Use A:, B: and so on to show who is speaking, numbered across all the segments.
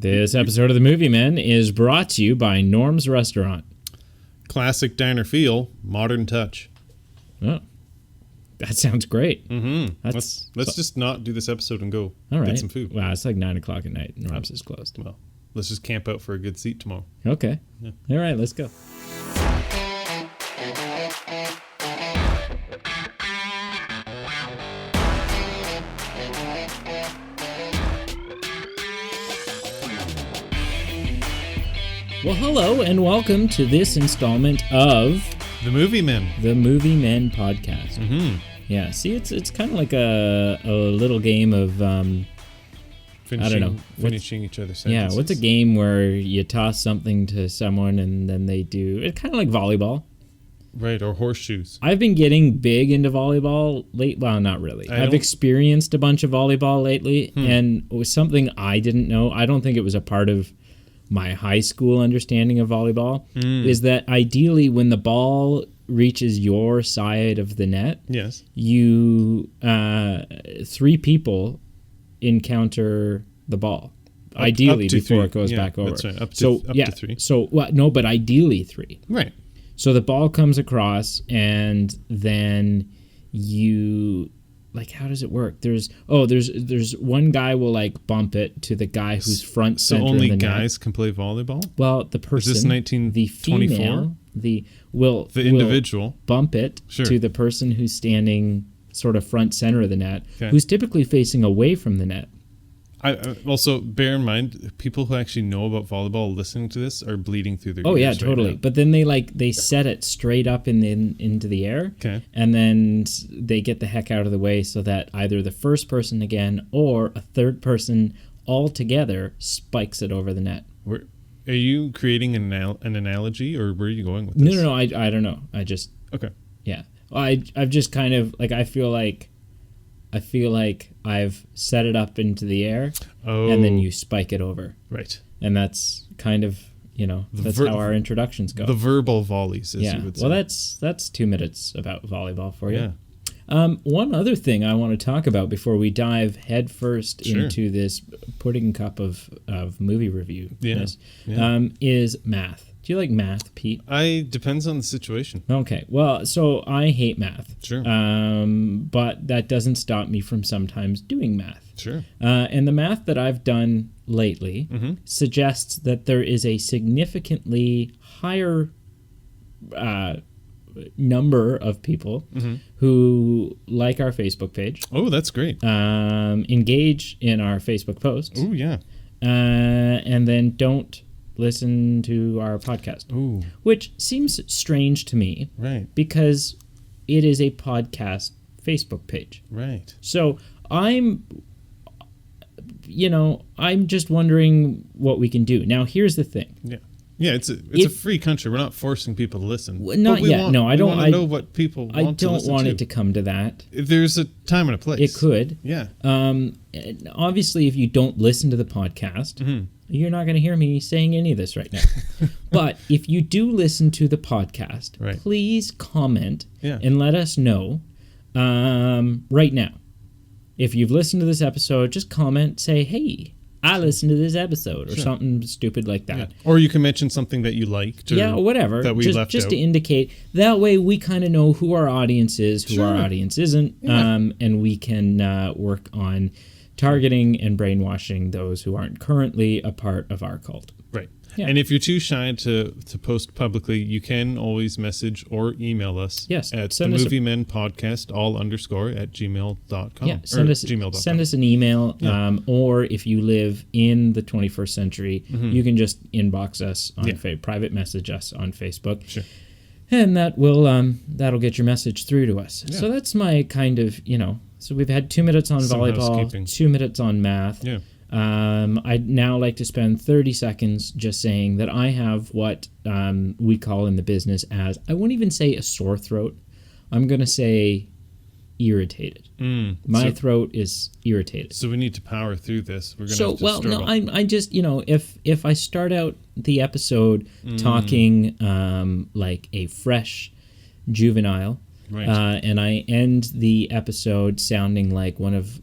A: This episode of The Movie Men is brought to you by Norm's Restaurant.
B: Classic diner feel, modern touch.
A: Oh, that sounds great.
B: Mm-hmm. Let's just not do this episode and go get some food.
A: Wow, it's like 9 o'clock at night. Norm's is closed.
B: Well, let's just camp out for a good seat tomorrow.
A: Okay.
B: Yeah.
A: All right, let's go. Well, hello and welcome to this installment of
B: The Movie Men.
A: The Movie Men podcast.
B: Mm-hmm.
A: Yeah, see, it's kind of like a little game of I don't know,
B: finishing each other's sentences.
A: Yeah, what's a game where you toss something to someone and then they do it's kind of like volleyball.
B: Right, or horseshoes.
A: I've been getting big into volleyball well, not really. I've experienced a bunch of volleyball lately, and it was something I didn't know. I don't think it was a part of my high school understanding of volleyball, is that ideally when the ball reaches your side of the net,
B: yes,
A: you three people encounter the ball. Ideally, before it goes back over.
B: That's right. Up to three.
A: So, but ideally three.
B: Right.
A: So the ball comes across, and then you, like, how does it work? There's one guy will like bump it to the guy who's front center.
B: So only
A: in the
B: guys
A: net.
B: can play volleyball?
A: Well, the person,
B: is this 1924?
A: the female, the
B: individual
A: will bump it to the person who's standing sort of front center of the net, who's typically facing away from the net.
B: I also bear in mind, people who actually know about volleyball listening to this are bleeding through their ears.
A: Oh yeah, totally.
B: Right now.
A: But then they set it straight up into the air, and then they get the heck out of the way so that either the first person again or a third person all together spikes it over the net.
B: Are you creating an analogy, or where are you going with this?
A: No. I don't know. I just yeah. Well, I've just kind of like I feel like I've set it up into the air, and then you spike it over.
B: Right.
A: And that's kind of, that's how our introductions go.
B: The verbal volleys, as you would say.
A: Well, that's 2 minutes about volleyball for you. Yeah. One other thing I want to talk about before we dive headfirst into this pudding cup of movie review is math. Do you like math, Pete?
B: Depends on the situation.
A: Okay. Well, so I hate math.
B: Sure.
A: But that doesn't stop me from sometimes doing math.
B: Sure.
A: And the math that I've done lately suggests that there is a significantly higher number of people who like our Facebook page.
B: Oh, that's great.
A: Engage in our Facebook posts.
B: Oh, yeah.
A: And then don't listen to our podcast.
B: Ooh.
A: Which seems strange to me.
B: Right.
A: Because it is a podcast Facebook page.
B: Right.
A: So I'm just wondering what we can do. Now, here's the thing.
B: Yeah. Yeah, it's a free country. We're not forcing people to listen.
A: Not yet. No, I don't.
B: I know what people want to listen to.
A: I don't want it to come to that.
B: There's a time and a place.
A: It could.
B: Yeah.
A: Obviously, if you don't listen to the podcast, you're not going to hear me saying any of this right now. But if you do listen to the podcast, please comment and let us know right now. If you've listened to this episode, just comment, say, hey, I listened to this episode, or something stupid like that.
B: Yeah. Or you can mention something that you liked. Or
A: whatever.
B: That we left
A: just
B: out.
A: to indicate. That way we kind of know who our audience is, who our audience isn't, and we can work on targeting and brainwashing those who aren't currently a part of our cult.
B: Right.
A: Yeah.
B: And if you're too shy to post publicly, you can always message or email us at themoviemenpodcast @gmail.com.
A: Yeah, send us an email, or if you live in the 21st century, you can just inbox us on private message us on Facebook.
B: Sure.
A: And that will that'll get your message through to us. Yeah. So that's my kind of, so we've had 2 minutes on volleyball, 2 minutes on math.
B: Yeah.
A: I'd now like to spend 30 seconds just saying that I have what we call in the business as, I won't even say a sore throat. I'm going to say irritated. My throat is irritated.
B: So we need to power through this. We're going to have to struggle.
A: I just, if I start out the episode talking like a fresh juvenile, and I end the episode sounding like one of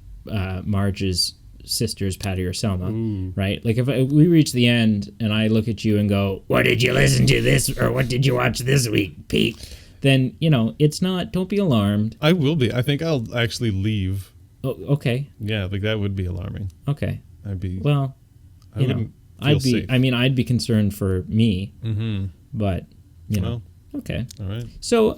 A: Marge's sisters, Patty or Selma, right? Like if we reach the end and I look at you and go, "What did you listen to this, or what did you watch this week, Pete?" Then it's not. Don't be alarmed.
B: I will be. I think I'll actually leave.
A: Oh, okay.
B: Yeah, like that would be alarming.
A: Okay.
B: I'd be.
A: Well, I'd be. Safe. I mean, I'd be concerned for me. Mm-hmm. But well, okay.
B: All right.
A: So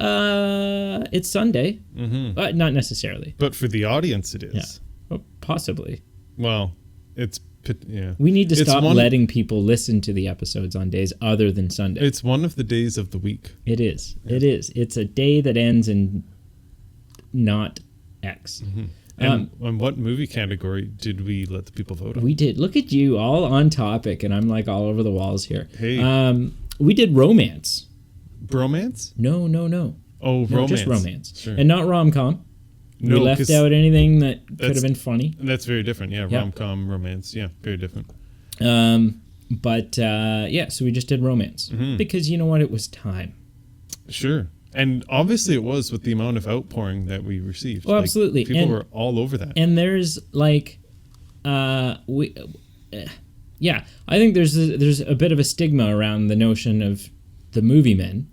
A: it's Sunday. Mm-hmm. Not necessarily.
B: But for the audience, it is.
A: Yeah. Well, possibly.
B: Well, it's. Yeah.
A: We need to stop letting people listen to the episodes on days other than Sunday.
B: It's one of the days of the week.
A: It is. Yeah. It is. It's a day that ends in not X.
B: Mm-hmm. And on what movie category did we let the people vote on?
A: We did. Look at you, all on topic, and I'm like all over the walls here.
B: Hey.
A: We did romance.
B: Bromance?
A: No.
B: Oh, romance.
A: Just romance.
B: Sure.
A: And not rom-com. No, we left out anything that could have been funny.
B: That's very different. Yeah, rom-com, romance. Yeah, very different.
A: But so we just did romance. Mm-hmm. Because you know what? It was time.
B: Sure. And obviously it was with the amount of outpouring that we received.
A: Oh, absolutely.
B: People were all over that.
A: And there's like, I think there's a bit of a stigma around the notion of the movie men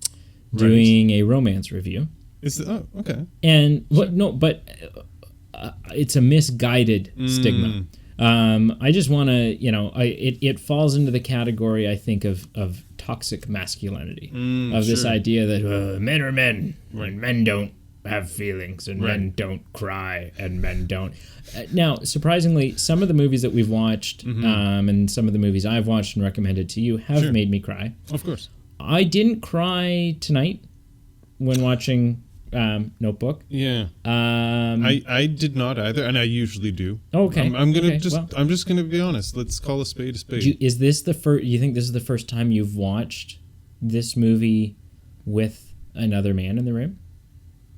A: doing a romance review.
B: Okay.
A: And it's a misguided stigma. I just want to, it falls into the category, I think, of toxic masculinity, this idea that men are men, when men don't have feelings, and men don't cry, and men don't. Now, surprisingly, some of the movies that we've watched, and some of the movies I've watched and recommended to you have made me cry.
B: Of course.
A: I didn't cry tonight when watching Notebook.
B: Yeah. I did not either, and I usually do.
A: Okay.
B: I'm just gonna be honest. Let's call a spade a spade.
A: Is this the first? You think this is the first time you've watched this movie with another man in the room?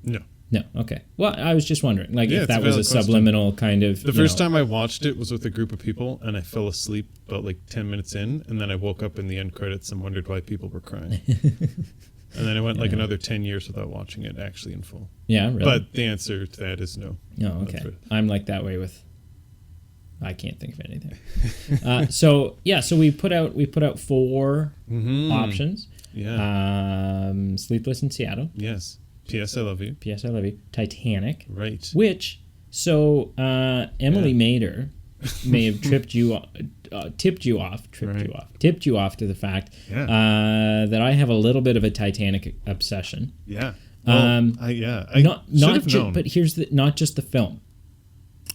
B: No.
A: No. Okay. Well, I was just wondering, if that was a subliminal kind of.
B: The first time I watched it was with a group of people, and I fell asleep about 10 minutes in, and then I woke up in the end credits and wondered why people were crying. And then I went another 10 years without watching it actually in full.
A: Yeah, really?
B: But the answer to that is no.
A: Oh, okay. I'm like that way with... I can't think of anything. So we put out 4 options.
B: Yeah.
A: Sleepless in Seattle.
B: Yes. P.S. I Love You.
A: P.S. I Love You. Titanic.
B: Right.
A: Which, Emily Mader may have tipped you off to the fact that I have a little bit of a Titanic obsession.
B: Yeah.
A: But here's not just the film.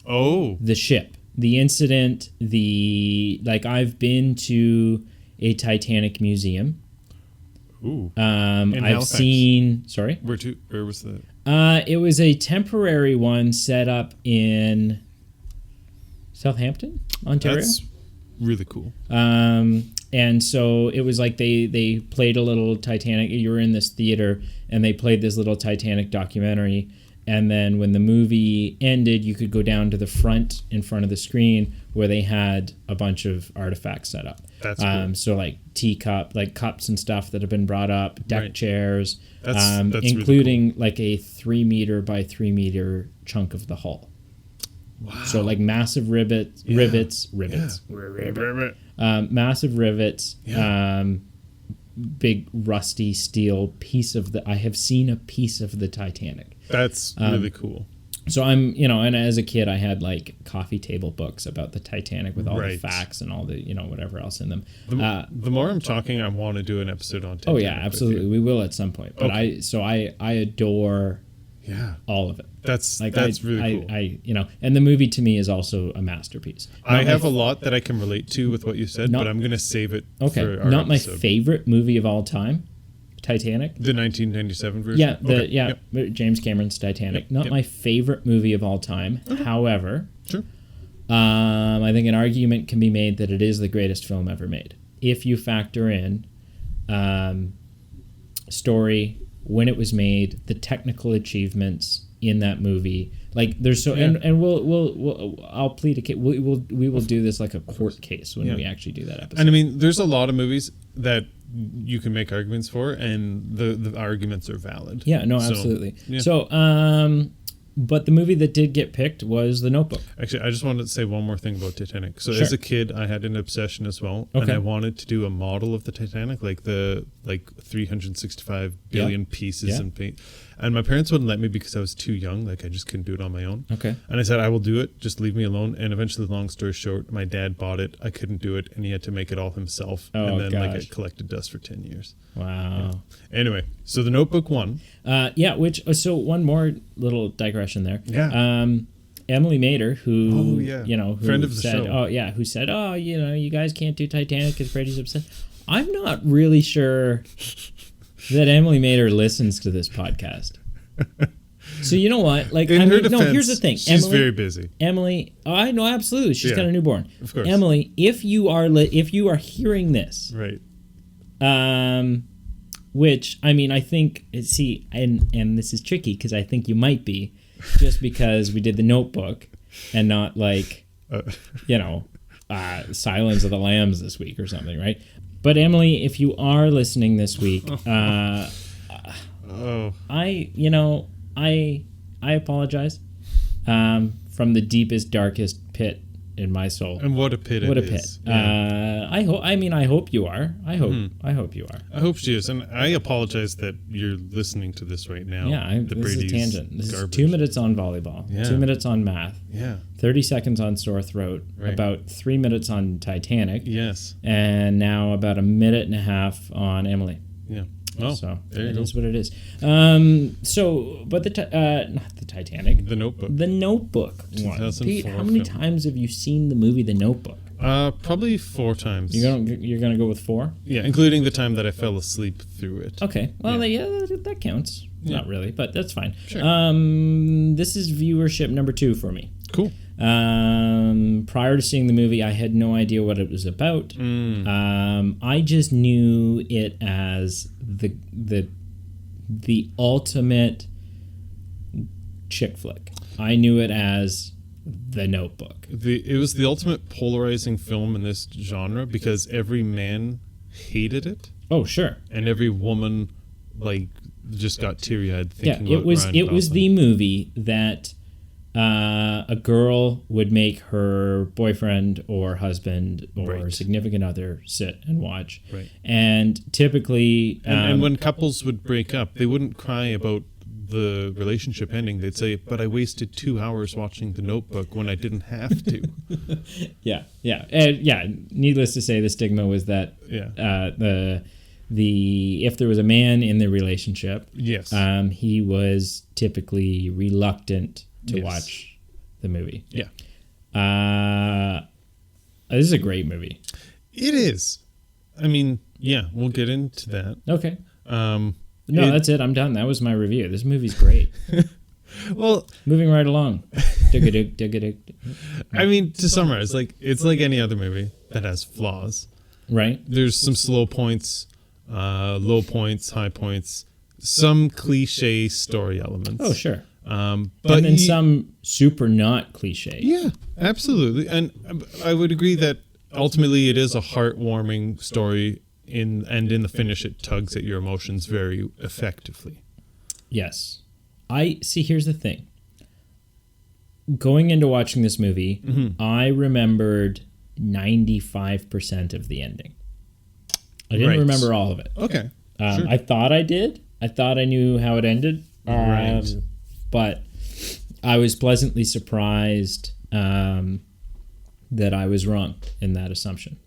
B: Oh.
A: The ship, the incident, I've been to a Titanic museum.
B: Ooh.
A: I've seen. Sorry.
B: Where was that?
A: It was a temporary one set up in Southampton, Ontario.
B: That's really cool.
A: And so it was like they played a little Titanic. You were in this theater, and they played this little Titanic documentary. And then when the movie ended, you could go down to the front in front of the screen where they had a bunch of artifacts set up.
B: That's cool. So
A: teacup, cups and stuff that have been brought up, deck chairs,
B: that's
A: including
B: really cool.
A: A 3 meter by 3 meter chunk of the hull.
B: Wow.
A: So massive rivets, massive rivets, big rusty steel piece of I have seen a piece of the Titanic.
B: That's really cool.
A: So I'm, and as a kid I had coffee table books about the Titanic with all the facts and all the, whatever else in them.
B: The more I'm talking, I want to do an episode on Titanic.
A: Oh yeah, absolutely. We will at some point. But I adore all of it.
B: That's really cool.
A: And the movie to me is also a masterpiece.
B: I have a lot that I can relate to with what you said, but I'm going to save it for our episode.
A: Not my favorite movie of all time, Titanic.
B: The 1997 version?
A: Yeah, James Cameron's Titanic. Not my favorite movie of all time. Okay. However,
B: sure.
A: I think an argument can be made that it is the greatest film ever made. If you factor in story, when it was made, the technical achievements in that movie, there's and we'll I'll plead a case. We will do this like a court case when we actually do that episode.
B: And I mean, there's a lot of movies that you can make arguments for, and the arguments are valid.
A: Yeah, no, absolutely.
B: Yeah.
A: So But the movie that did get picked was The Notebook.
B: Actually, I just wanted to say one more thing about Titanic. So
A: Sure.
B: as a kid, I had an obsession as well, and I wanted to do a model of the Titanic, like the 365 billion pieces and paint. And my parents wouldn't let me because I was too young. Like I just couldn't do it on my own.
A: Okay.
B: And I said, I will do it. Just leave me alone. And eventually, long story short, my dad bought it. I couldn't do it, and he had to make it all himself.
A: Oh,
B: and then
A: gosh.
B: it collected dust for 10 years.
A: Wow.
B: Yeah. Anyway, so The Notebook won.
A: So one more little digression there.
B: Yeah.
A: Emily Mader, who who
B: friend of the show.
A: Who said, you guys can't do Titanic because Brady's upset. I'm not really sure that Emily Mader listens to this podcast. So you know what? Like,
B: defense,
A: here's the thing.
B: She's
A: Emily,
B: very busy.
A: Emily, I know absolutely. She's got a newborn.
B: Of course.
A: Emily, if you are hearing this,
B: right.
A: Which I think and this is tricky because I think you might be just because we did The Notebook and not Silence of the Lambs this week or something, right? But Emily, if you are listening this week, I apologize from the deepest, darkest pit in my soul.
B: And what a pit it is.
A: What a pit. Yeah. I hope you are. I hope you are.
B: I hope she is. And I apologize that you're listening to this right now.
A: Yeah, this is a tangent. This
B: garbage.
A: is 2 minutes on volleyball, 2 minutes on math, 30 seconds on sore throat, about 3 minutes on Titanic.
B: Yes.
A: And now about a minute and a half on Emily.
B: Yeah. Oh,
A: so
B: there you
A: it
B: go.
A: is what it is. But not the Titanic.
B: The Notebook.
A: The Notebook.
B: 2004
A: Pete, how many times have you seen the movie The Notebook?
B: Probably 4 times.
A: You're gonna go with 4?
B: Yeah, including the time that I fell asleep through it.
A: Okay. Well, that counts.
B: Yeah.
A: Not really, but that's fine.
B: Sure.
A: This is viewership number 2 for me.
B: Cool.
A: Prior to seeing the movie, I had no idea what it was about. I just knew it as the ultimate chick flick. I knew it as The Notebook.
B: It was the ultimate polarizing film in this genre because every man hated it.
A: Oh, sure.
B: And every woman just got teary-eyed thinking about
A: it was the movie that a girl would make her boyfriend or husband or significant other sit and watch.
B: Right.
A: And typically...
B: And when couples would break up, they wouldn't cry about the relationship ending. They'd say, but I wasted 2 hours watching The Notebook when I didn't have to.
A: Yeah. Needless to say, the stigma was that if there was a man in the relationship,
B: yes,
A: he was typically reluctant to watch the movie.
B: Yeah.
A: This is a great movie.
B: It is. I mean, we'll get into that.
A: Okay. That's it. I'm done. That was my review. This movie's great.
B: Well,
A: moving right along.
B: I mean, to summarize, it's like any other movie that has flaws.
A: Right.
B: There's some slow points, low points, high points, some cliche story elements.
A: Oh, sure.
B: But
A: then some super not cliche.
B: Yeah, absolutely. And I would agree that ultimately it is a heartwarming story, in the finish it tugs at your emotions very effectively.
A: Yes. Here's the thing. Going into watching this movie, I remembered 95% of the ending. I didn't remember all of it.
B: Okay. Sure.
A: I thought I did. I thought I knew how it ended. But I was pleasantly surprised that I was wrong in that assumption.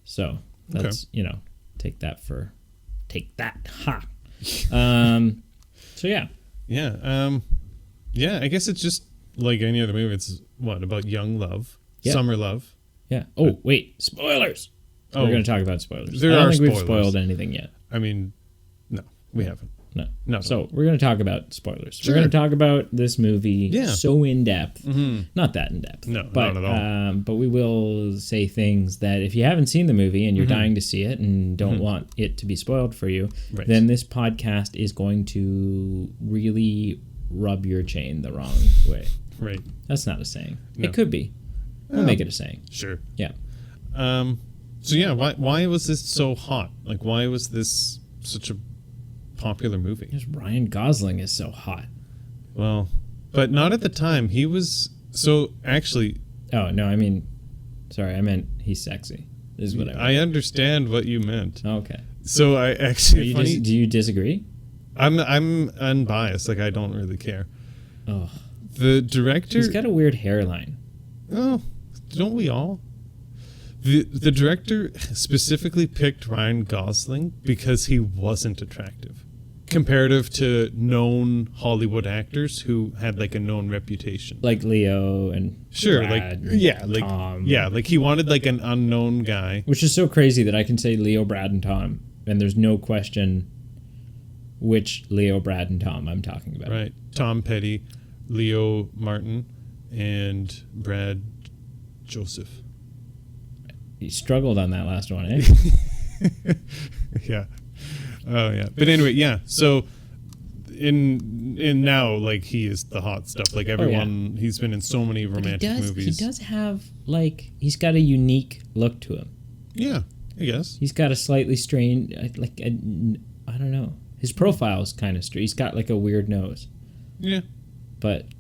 A: So that's, take that. Ha. So yeah. Yeah. I guess it's just like any other movie. It's about young love, summer love. Yeah. Oh, wait, spoilers. We're going to talk about spoilers. I don't think we've spoiled anything yet.
B: I mean, no, we haven't.
A: No. So we're going to talk about spoilers. Sure. We're going to talk about this movie so in depth. Not that in depth.
B: No, not at all.
A: But we will say things that if you haven't seen the movie and you're dying to see it and don't want it to be spoiled for you, then this podcast is going to really rub your chain the wrong way.
B: Right.
A: That's not a saying.
B: No.
A: It could be. We'll make it a saying.
B: Sure.
A: Yeah.
B: So yeah, why was this so hot? Why was this such a popular movie?
A: Because Ryan Gosling is so hot.
B: Well, But not at the time. He was... So, actually...
A: Oh, no, Sorry, I meant he's sexy. This is what I meant.
B: I understand what you meant.
A: Okay.
B: So, I actually...
A: Do you disagree?
B: I'm unbiased. Like, I don't really care.
A: Oh.
B: The director...
A: He's got a weird hairline.
B: Oh, don't we all? The director specifically picked Ryan Gosling because he wasn't attractive. Comparative to known Hollywood actors who had like a known reputation.
A: Like Leo and Brad Tom.
B: Like he wanted like an unknown guy.
A: Which is so crazy that I can say Leo, Brad, and Tom, and there's no question which Leo, Brad, and Tom I'm talking about.
B: Right. Tom Petty, Leo Martin, and Brad Joseph.
A: He struggled on that last one, eh?
B: Yeah. Oh yeah. But anyway, yeah. So in now, like, he is the hot stuff. Like everyone, he's been in so many romantic movies.
A: He does have like he's got a unique look to him.
B: Yeah, I guess
A: he's got a slightly strange, I don't know. His profile is kind of strange. He's got like a weird nose.
B: Yeah.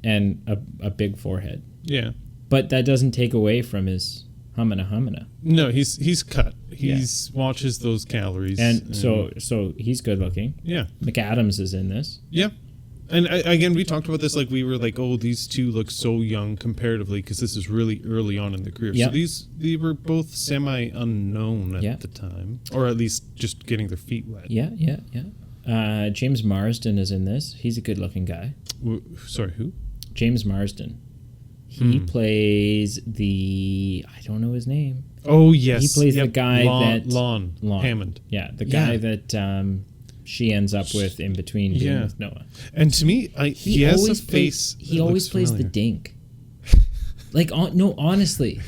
A: And a big forehead.
B: Yeah.
A: But that doesn't take away from his humana.
B: No, he's cut. He's watches those calories.
A: And so he's good looking.
B: Yeah.
A: McAdams is in this.
B: Yeah. And again, we talked about this, like we were like, oh, these two look so young comparatively because this is really early on in the career.
A: Yep.
B: So they were both semi-unknown at the time, or at least just getting their feet wet.
A: Yeah. James Marsden is in this. He's a good-looking guy.
B: Sorry, who?
A: James Marsden. He plays I don't know his name.
B: Oh, yes.
A: He plays the guy
B: Lon Hammond.
A: Yeah, the guy that she ends up with in between being with Noah.
B: And to me, he has a face.
A: He always plays the dink. Like, honestly.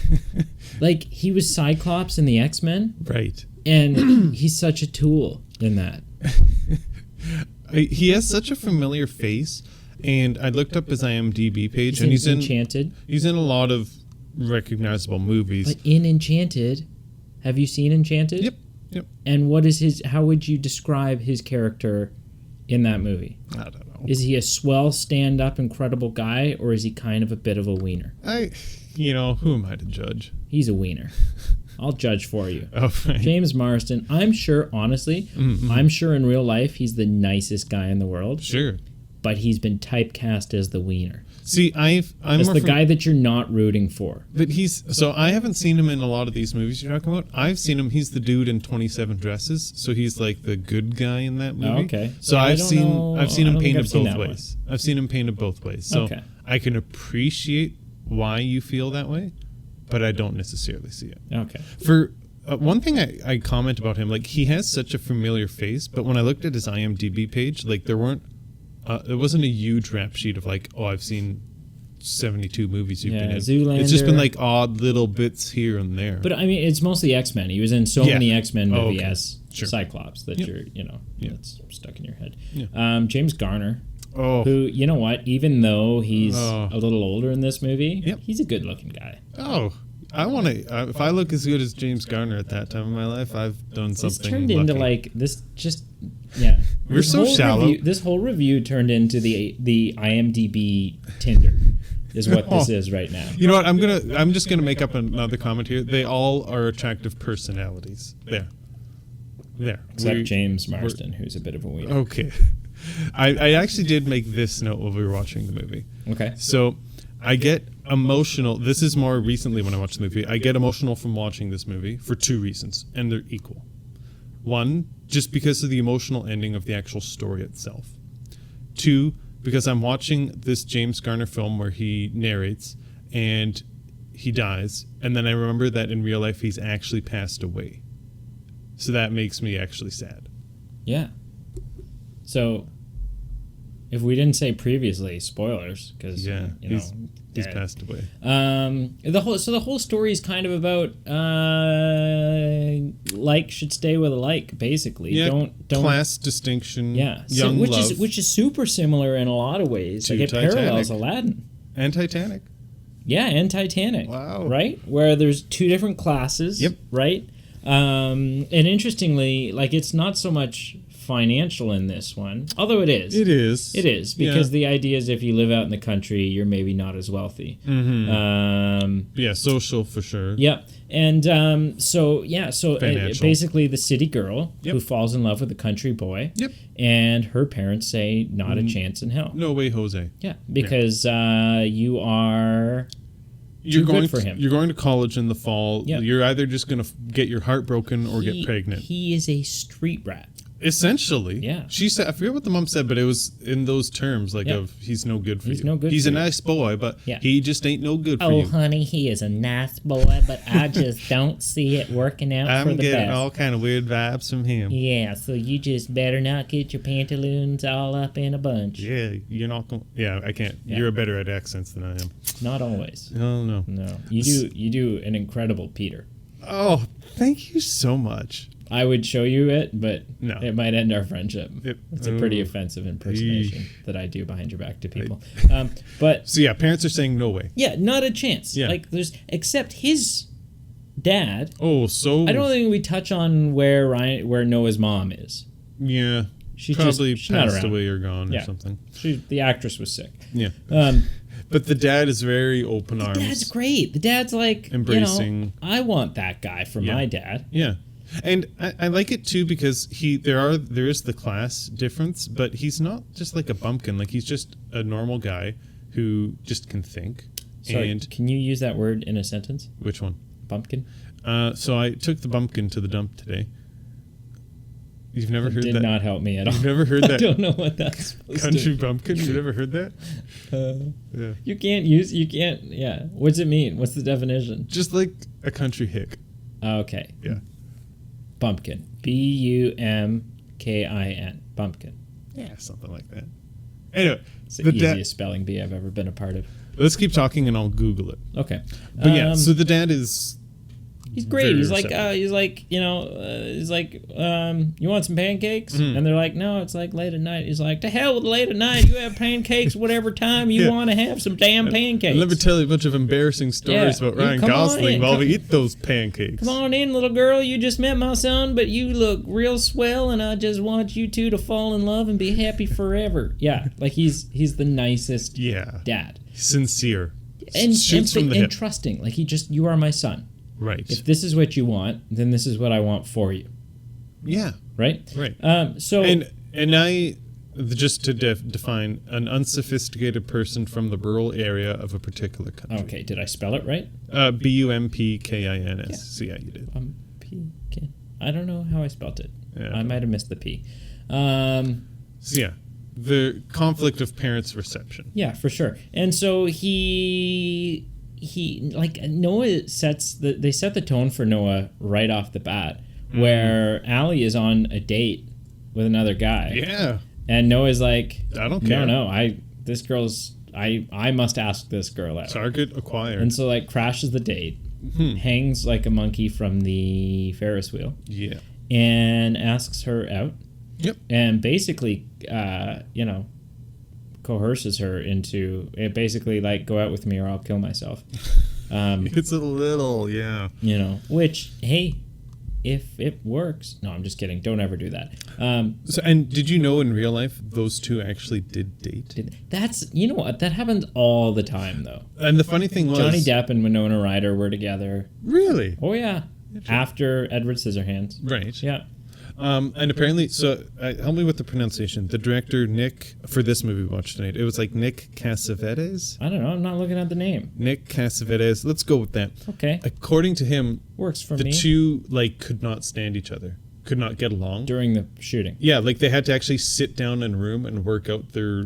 A: Like, he was Cyclops in the X-Men.
B: Right.
A: And he's such a tool in that.
B: He has such a familiar face. And I looked up his IMDb page, and he's in
A: Enchanted.
B: He's in a lot of recognizable movies.
A: But in Enchanted, have you seen Enchanted?
B: Yep.
A: And how would you describe his character in that movie?
B: I don't know.
A: Is he a swell, stand-up, incredible guy, or is he kind of a bit of a wiener?
B: Who am I to judge?
A: He's a wiener. I'll judge for you.
B: Oh, right.
A: James Marsden, I'm sure, honestly, I'm sure in real life he's the nicest guy in the world.
B: Sure.
A: But he's been typecast as the wiener.
B: See, I'm
A: the guy that you're not rooting for.
B: But I haven't seen him in a lot of these movies you're talking about. I've seen him. He's the dude in 27 Dresses, so he's like the good guy in that movie.
A: Oh, okay.
B: So
A: yeah,
B: I've seen him painted both ways.
A: One.
B: I've seen him painted both ways. So I can appreciate why you feel that way, but I don't necessarily see it.
A: Okay.
B: For one thing I comment about him, like, he has such a familiar face, but when I looked at his IMDb page, like, there wasn't a huge rap sheet of like, oh, I've seen 72 movies you've been in.
A: Zoolander.
B: It's just been like odd little bits here and there.
A: But I mean, it's mostly X-Men. He was in so many X-Men movies as Cyclops that that's stuck in your head. Yeah. James Garner, who, you know what, even though he's a little older in this movie, he's a good-looking guy.
B: Oh, I want to. If I look as good as James Garner at that time in my life, I've done something.
A: This turned into like this. Just
B: we're so shallow.
A: This whole review turned into the IMDb Tinder, is what this is right now.
B: You know what? I'm just gonna make up another comment here. They all are attractive personalities. There.
A: Except James Marsden, who's a bit of a wiener.
B: Okay. I actually did make this note while we were watching the movie.
A: Okay.
B: So I get emotional. This is more recently when I watched the movie. I get emotional from watching this movie for two reasons, and they're equal. One, just because of the emotional ending of the actual story itself. Two, because I'm watching this James Garner film where he narrates and he dies, and then I remember that in real life he's actually passed away. So that makes me actually sad.
A: Yeah. So if we didn't say previously, spoilers, because
B: he's passed away.
A: The whole story is kind of about like should stay with a like, basically.
B: Yeah,
A: don't
B: class distinction.
A: Yeah,
B: young love,
A: which is super similar in a lot of ways. Like it parallels Aladdin
B: and Titanic.
A: Yeah, and Titanic.
B: Wow.
A: Right, where there's two different classes.
B: Yep.
A: Right. And interestingly, like, it's not so much financial in this one, although it is.
B: It is.
A: It is, because the idea is if you live out in the country, you're maybe not as wealthy.
B: Yeah, social for sure.
A: Yeah. And basically the city girl who falls in love with a country boy.
B: Yep.
A: And her parents say, not a chance in hell.
B: No way, Jose.
A: Yeah, because you are...
B: You're going
A: for him.
B: You're going to college in the fall.
A: Yep.
B: You're either just going to get your heart broken or get pregnant.
A: He is a street rat.
B: Essentially.
A: Yeah.
B: She said, I forget what the mom said, but it was in those terms, like of he's no good for you.
A: He's no good
B: He's
A: for
B: a
A: you.
B: nice boy, but he just ain't no good for you.
A: Oh, honey, he is a nice boy, but I just don't see it working out for the best.
B: I'm getting all kind of weird vibes from him.
A: Yeah, so you just better not get your pantaloons all up in a bunch.
B: Yeah, you're not going. Yeah, I can't. Yeah. You're better at accents than I am.
A: Not always.
B: Oh no.
A: No, you do an incredible Peter.
B: Oh, thank you so much.
A: I would show you it, but
B: no.
A: It might end our friendship. It's a pretty offensive impersonation that I do behind your back to people. But
B: so parents are saying no way.
A: Yeah, not a chance. Yeah. Like except his dad.
B: Oh, so
A: I don't think we touch on where Noah's mom is.
B: Yeah, she's probably passed away or gone or something.
A: The actress was sick.
B: Yeah. But the dad is very open arms.
A: The dad's great. The dad's like embracing. I want that guy for my dad.
B: Yeah. And I like it too because there is the class difference, but he's not just like a bumpkin. Like he's just a normal guy who just can think.
A: Sorry,
B: and
A: can you use that word in a sentence?
B: Which one?
A: Bumpkin.
B: So I took the bumpkin to the dump today. You've never heard that?
A: Did not help me at all.
B: You've never heard that?
A: I don't know what that's supposed
B: Country bumpkin? You've never heard that?
A: Yeah. You can't. Yeah. What's it mean? What's the definition?
B: Just like a country hick.
A: Okay.
B: Yeah.
A: Bumpkin. Bumkin. Bumpkin.
B: Yeah, something like that. Anyway,
A: it's the easiest spelling bee I've ever been a part of.
B: Let's keep talking and I'll Google it.
A: Okay.
B: But so the dad is...
A: He's great. He's like, you want some pancakes? And they're like, no, it's like late at night. He's like, to hell with late at night. You have pancakes whatever time you want to have some damn pancakes.
B: Let me tell you a bunch of embarrassing stories about Ryan Gosling while we eat those pancakes.
A: Come on in, little girl. You just met my son, but you look real swell, and I just want you two to fall in love and be happy forever. Yeah, like he's the nicest dad.
B: Sincere.
A: And trusting. Like you are my son.
B: Right.
A: If this is what you want, then this is what I want for you.
B: Yeah.
A: Right?
B: Right.
A: So
B: and I just to define an unsophisticated person from the rural area of a particular country.
A: Okay, did I spell it right?
B: Bumpkins.
A: Yeah.
B: So yeah, you did.
A: I don't know how I spelled it. Yeah. I might have missed the P.
B: So yeah. The conflict of parents' reception.
A: Yeah, for sure. And so he like Noah they set the tone for Noah right off the bat, where Allie is on a date with another guy.
B: Yeah.
A: And Noah's like,
B: I don't care.
A: No, I must ask this girl out.
B: Target acquired.
A: And so like crashes the date, hangs like a monkey from the Ferris wheel.
B: Yeah.
A: And asks her out.
B: Yep.
A: And basically, coerces her into it, basically like, go out with me or I'll kill myself.
B: It's a little,
A: which, hey, if it works. No, I'm just kidding. Don't ever do that.
B: And did you know in real life those two actually did date?
A: That's, you know what? That happens all the time, though.
B: And the funny thing was...
A: Johnny Depp and Winona Ryder were together.
B: Really?
A: Oh, yeah. After Edward Scissorhands.
B: Right.
A: Yeah.
B: And apparently, help me with the pronunciation. The director, Nick, for this movie we watched tonight, it was like Nick Cassavetes?
A: I don't know. I'm not looking at the name.
B: Nick Cassavetes. Let's go with that.
A: Okay.
B: According to him,
A: works for me.
B: The two, could not stand each other. Could not get along.
A: During the shooting.
B: Yeah, they had to actually sit down in a room and work out their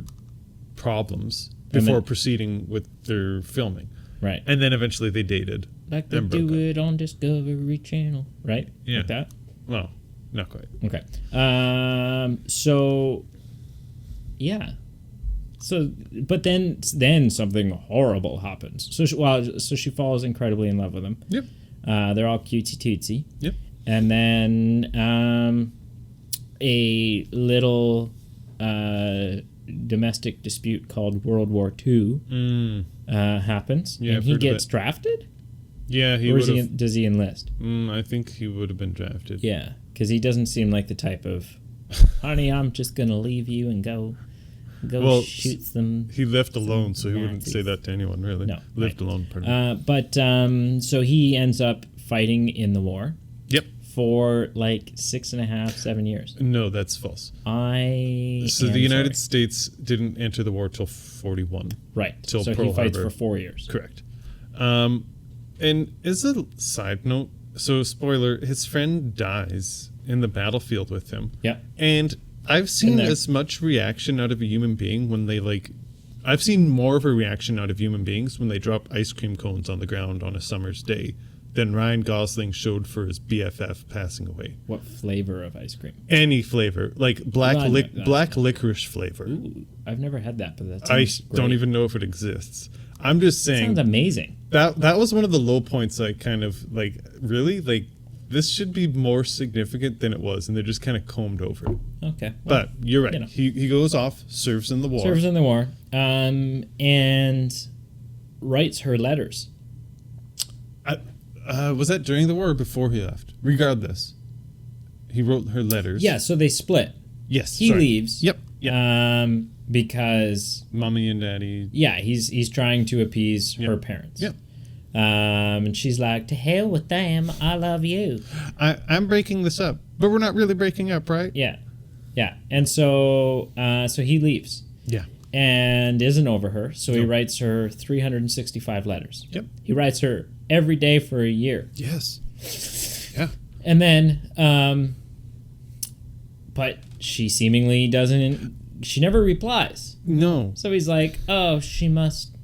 B: problems before proceeding with their filming.
A: Right.
B: And then eventually they dated.
A: Like they do it on Discovery Channel. Right?
B: Yeah.
A: Like that?
B: Well... Not quite.
A: Okay. So, yeah. So, but then something horrible happens. So she falls incredibly in love with him.
B: Yep.
A: They're all cutesy tootsy.
B: Yep.
A: And then a little domestic dispute called World War II happens.
B: Yeah,
A: and he gets drafted?
B: Yeah, he
A: would have. Does he enlist?
B: I think he would have been drafted.
A: Yeah. Because he doesn't seem like the type of honey, I'm just gonna leave you and go shoot them.
B: He left alone, so he wouldn't say that to anyone, really.
A: No,
B: left alone. Pardon.
A: So he ends up fighting in the war.
B: Yep.
A: For like 6.5, 7 years.
B: No, that's false. So the United States didn't enter the war till 41.
A: Right.
B: Till
A: so
B: Pearl
A: he fights
B: Harbor.
A: for 4 years.
B: Correct. And as a side note, so spoiler, his friend dies in the battlefield with him.
A: Yeah.
B: And I've seen as much reaction out of a human being when they I've seen more of a reaction out of human beings when they drop ice cream cones on the ground on a summer's day than Ryan Gosling showed for his BFF passing away.
A: What flavor of ice cream?
B: Any flavor, like black licorice flavor.
A: Ooh, I've never had that, but that's
B: I don't even know if it exists. I'm just saying.
A: Sounds amazing.
B: That was one of the low points. I kind of really this should be more significant than it was, and they're just kind of combed over it.
A: Okay,
B: well, but you're right. He goes off, serves in the war,
A: and writes her letters.
B: Was that during the war or before he left? Regardless, he wrote her letters.
A: Yeah, so they split.
B: Yes,
A: he leaves.
B: Yep.
A: Because
B: mommy and daddy.
A: Yeah, he's trying to appease her parents.
B: Yep.
A: And she's like, to hell with them, I love you.
B: I'm breaking this up, but we're not really breaking up, right?
A: Yeah, yeah. And so he leaves.
B: Yeah.
A: And isn't over her, so he writes her 365 letters.
B: Yep.
A: He writes her every day for a year.
B: Yes. Yeah.
A: And then, but she seemingly doesn't. She never replies.
B: No.
A: So he's like, oh, she must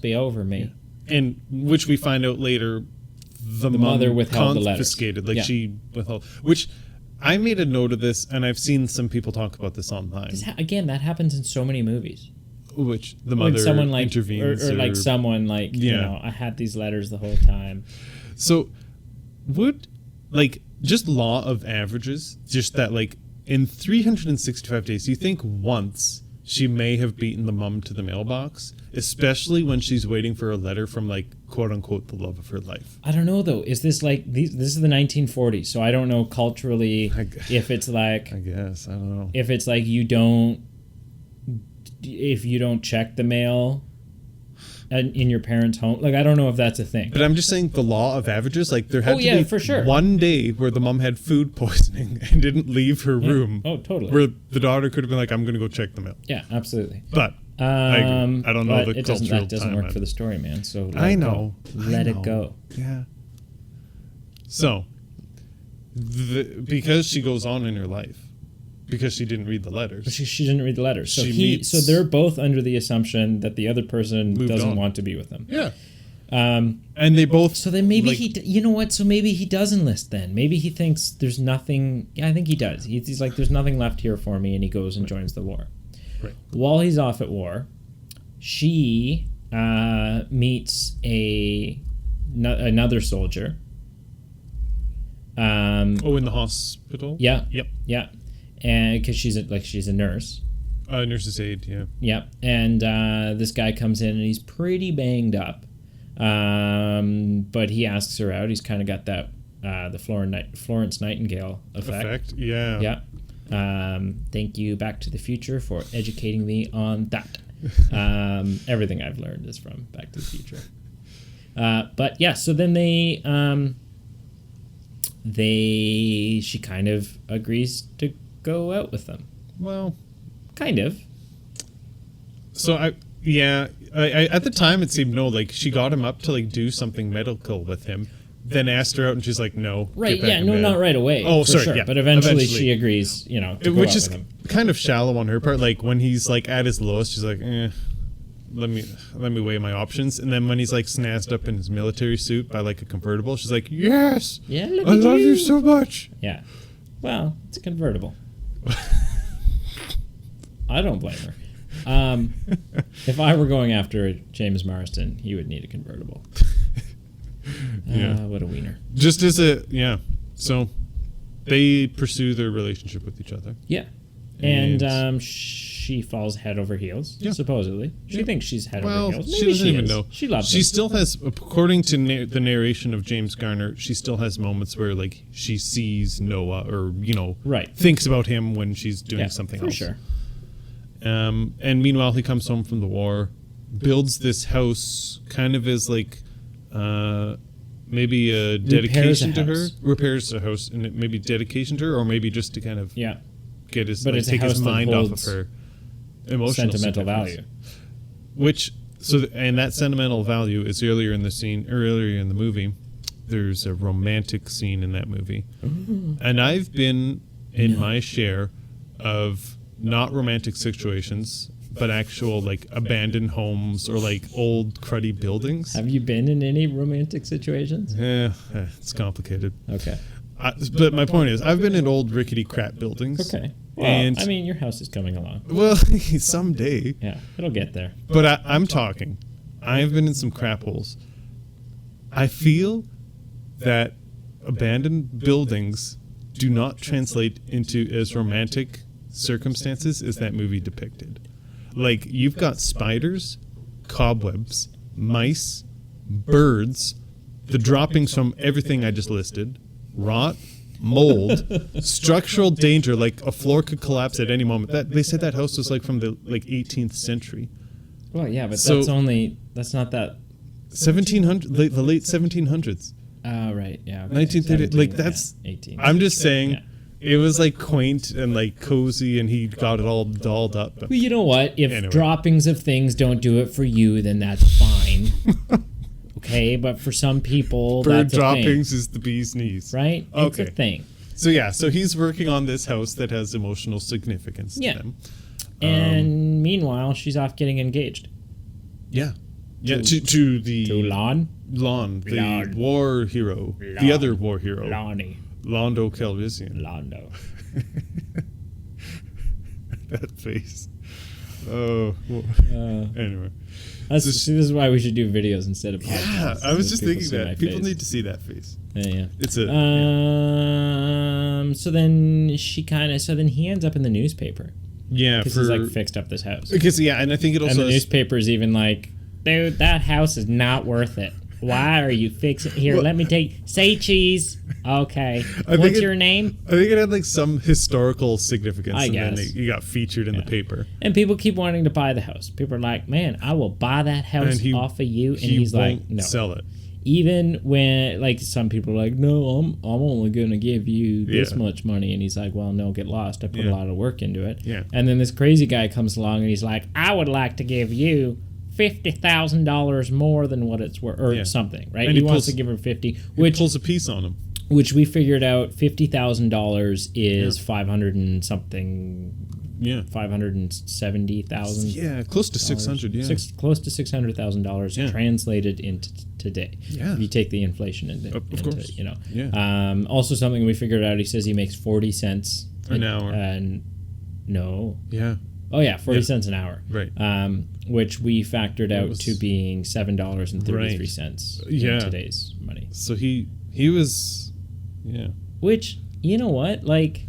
A: be over me.
B: Yeah. And which we find out later, the
A: mother withheld the letters.
B: Confiscated, she withheld. Which I made a note of this, and I've seen some people talk about this online.
A: Again, that happens in so many movies.
B: Which the mother
A: someone
B: intervenes,
A: or someone I had these letters the whole time.
B: So, would just law of averages, just that in 365 days, you think once she may have beaten the mom to the mailbox, especially when she's waiting for a letter from quote unquote the love of her life.
A: I don't know though. Is this this is the 1940s, so I don't know culturally if it's I
B: guess I don't know
A: if it's if you don't check the mail in your parents' home. I don't know if that's a thing.
B: But I'm just saying the law of averages, there had to be
A: for sure.
B: one day where the mom had food poisoning and didn't leave her room.
A: Oh, totally.
B: Where the daughter could have been I'm going to go check the mail.
A: Yeah, absolutely.
B: But I agree. I don't know the cultural
A: that doesn't work for the story, man. So
B: I know.
A: Let it go.
B: Yeah. So, because she goes on in her life, because she didn't read the letters.
A: But she didn't read the letters. So they're both under the assumption that the other person doesn't want to be with them.
B: Yeah. And they both.
A: So then maybe you know what? So maybe he does enlist then. Maybe he thinks there's nothing. Yeah, I think he does. He's like, there's nothing left here for me, and he goes and joins the war.
B: Right.
A: While he's off at war, she meets another soldier.
B: In the hospital.
A: Yeah.
B: Yep.
A: Yeah. And because she's a nurse.
B: Nurse's aide, yeah.
A: Yep. And this guy comes in and he's pretty banged up. But he asks her out. He's kind of got that the Florence Nightingale effect.
B: Yeah.
A: Yeah. Thank you, Back to the Future, for educating me on that. Everything I've learned is from Back to the Future. But yeah, so then she kind of agrees to go out with them.
B: Well,
A: kind of.
B: So I at the time it seemed no, she got him up to do something medical with him, then asked her out and she's like, no.
A: Right, yeah, no, not right away.
B: Oh, sorry,
A: sure.
B: yeah.
A: But eventually she agrees, to go
B: which
A: out
B: is
A: with him.
B: kind of shallow on her part. When he's at his lowest, she's like, let me weigh my options. And then when he's snazzed up in his military suit by a convertible, she's like, yes,
A: yeah,
B: I love you so much.
A: Yeah, well, it's a convertible. I don't blame her. If I were going after James Marsden, he would need a convertible.
B: Yeah,
A: what a wiener.
B: Just as so they pursue their relationship with each other.
A: Yeah. And she falls head over heels, supposedly. She thinks she's head over heels. Maybe
B: she doesn't even know.
A: She loves
B: She
A: him.
B: still has, according to the narration of James Garner, she still has moments where, like, she sees Noah or, thinks about him when she's doing something else.
A: For sure.
B: And meanwhile, he comes home from the war, builds this house kind of as, like, maybe a dedication to her. Repairs a house, and maybe dedication to her, or maybe just to kind of get his, take his mind off of her emotional
A: sentimental value.
B: And that sentimental value is earlier in the movie. There's a romantic scene in that movie. Ooh. And I've been in my share of not romantic situations, but actual, like, abandoned homes or, like, old cruddy buildings.
A: Have you been in any romantic situations?
B: Yeah, it's complicated.
A: Okay.
B: But my point is, I've been in old rickety crap buildings.
A: Okay. Well, I mean, your house is coming along.
B: Well, someday.
A: Yeah, it'll get there.
B: But I'm talking. I've been in some crap holes. I feel that abandoned buildings do not translate into as romantic circumstances as that movie depicted. Like, you've got spiders, cobwebs, mice, birds, the droppings from everything I just listed, rot, mold, structural danger, like a floor could collapse at any moment. They said that house was like from the 18th century.
A: Well, yeah, but that's not that
B: 1700, the late 1700s.
A: Oh, right, yeah. Okay.
B: 1930, like that's
A: 18.
B: I'm just saying it was like quaint and like cozy, and he got it all dolled up.
A: Well, you know what? If droppings of things don't do it for you, then that's fine. Okay, but for some people,
B: bird
A: that's
B: droppings is the bee's knees,
A: right?
B: Okay.
A: It's a thing.
B: So he's working on this house that has emotional significance to them.
A: And meanwhile, she's off getting engaged.
B: Yeah. To
A: Lon,
B: the war hero, the other war hero,
A: Lonnie,
B: Londo Calrissian.
A: Londo.
B: That face. Oh. Anyway.
A: This is why we should do videos instead of podcasts.
B: Yeah, I was just thinking that. People need to see that face.
A: Yeah.
B: It's
A: So then he ends up in the newspaper.
B: Yeah,
A: because he's like fixed up this house.
B: Because and I think it also.
A: And the newspaper is even like, dude, that house is not worth it. Why are you fixing? Here, let me say cheese. Okay. What's your name?
B: I think it had like some historical significance.
A: I guess.
B: And then you got featured in the paper.
A: And people keep wanting to buy the house. People are like, man, I will buy that house off of you. And he's like, no.
B: Sell it.
A: Even when, like, some people are like, no, I'm only going to give you this much money. And he's like, well, no, get lost. I put a lot of work into it.
B: Yeah.
A: And then this crazy guy comes along and he's like, I would like to give you $50,000 more than what it's worth, or something, right?
B: And
A: he wants to give her 50, which
B: pulls a piece on him.
A: Which we figured out $50,000 is 500 and something.
B: Yeah,
A: 570,000.
B: Yeah, close to 600. Yeah,
A: close to $600,000 translated into today.
B: Yeah,
A: if you take the inflation into,
B: of course,
A: you know.
B: Yeah.
A: Also, something we figured out. He says he makes 40 cents
B: an hour.
A: No.
B: Yeah.
A: Oh yeah, 40 cents an hour.
B: Right.
A: Which we factored out to being $7.33 in today's money.
B: So he was,
A: Which, you know what, like,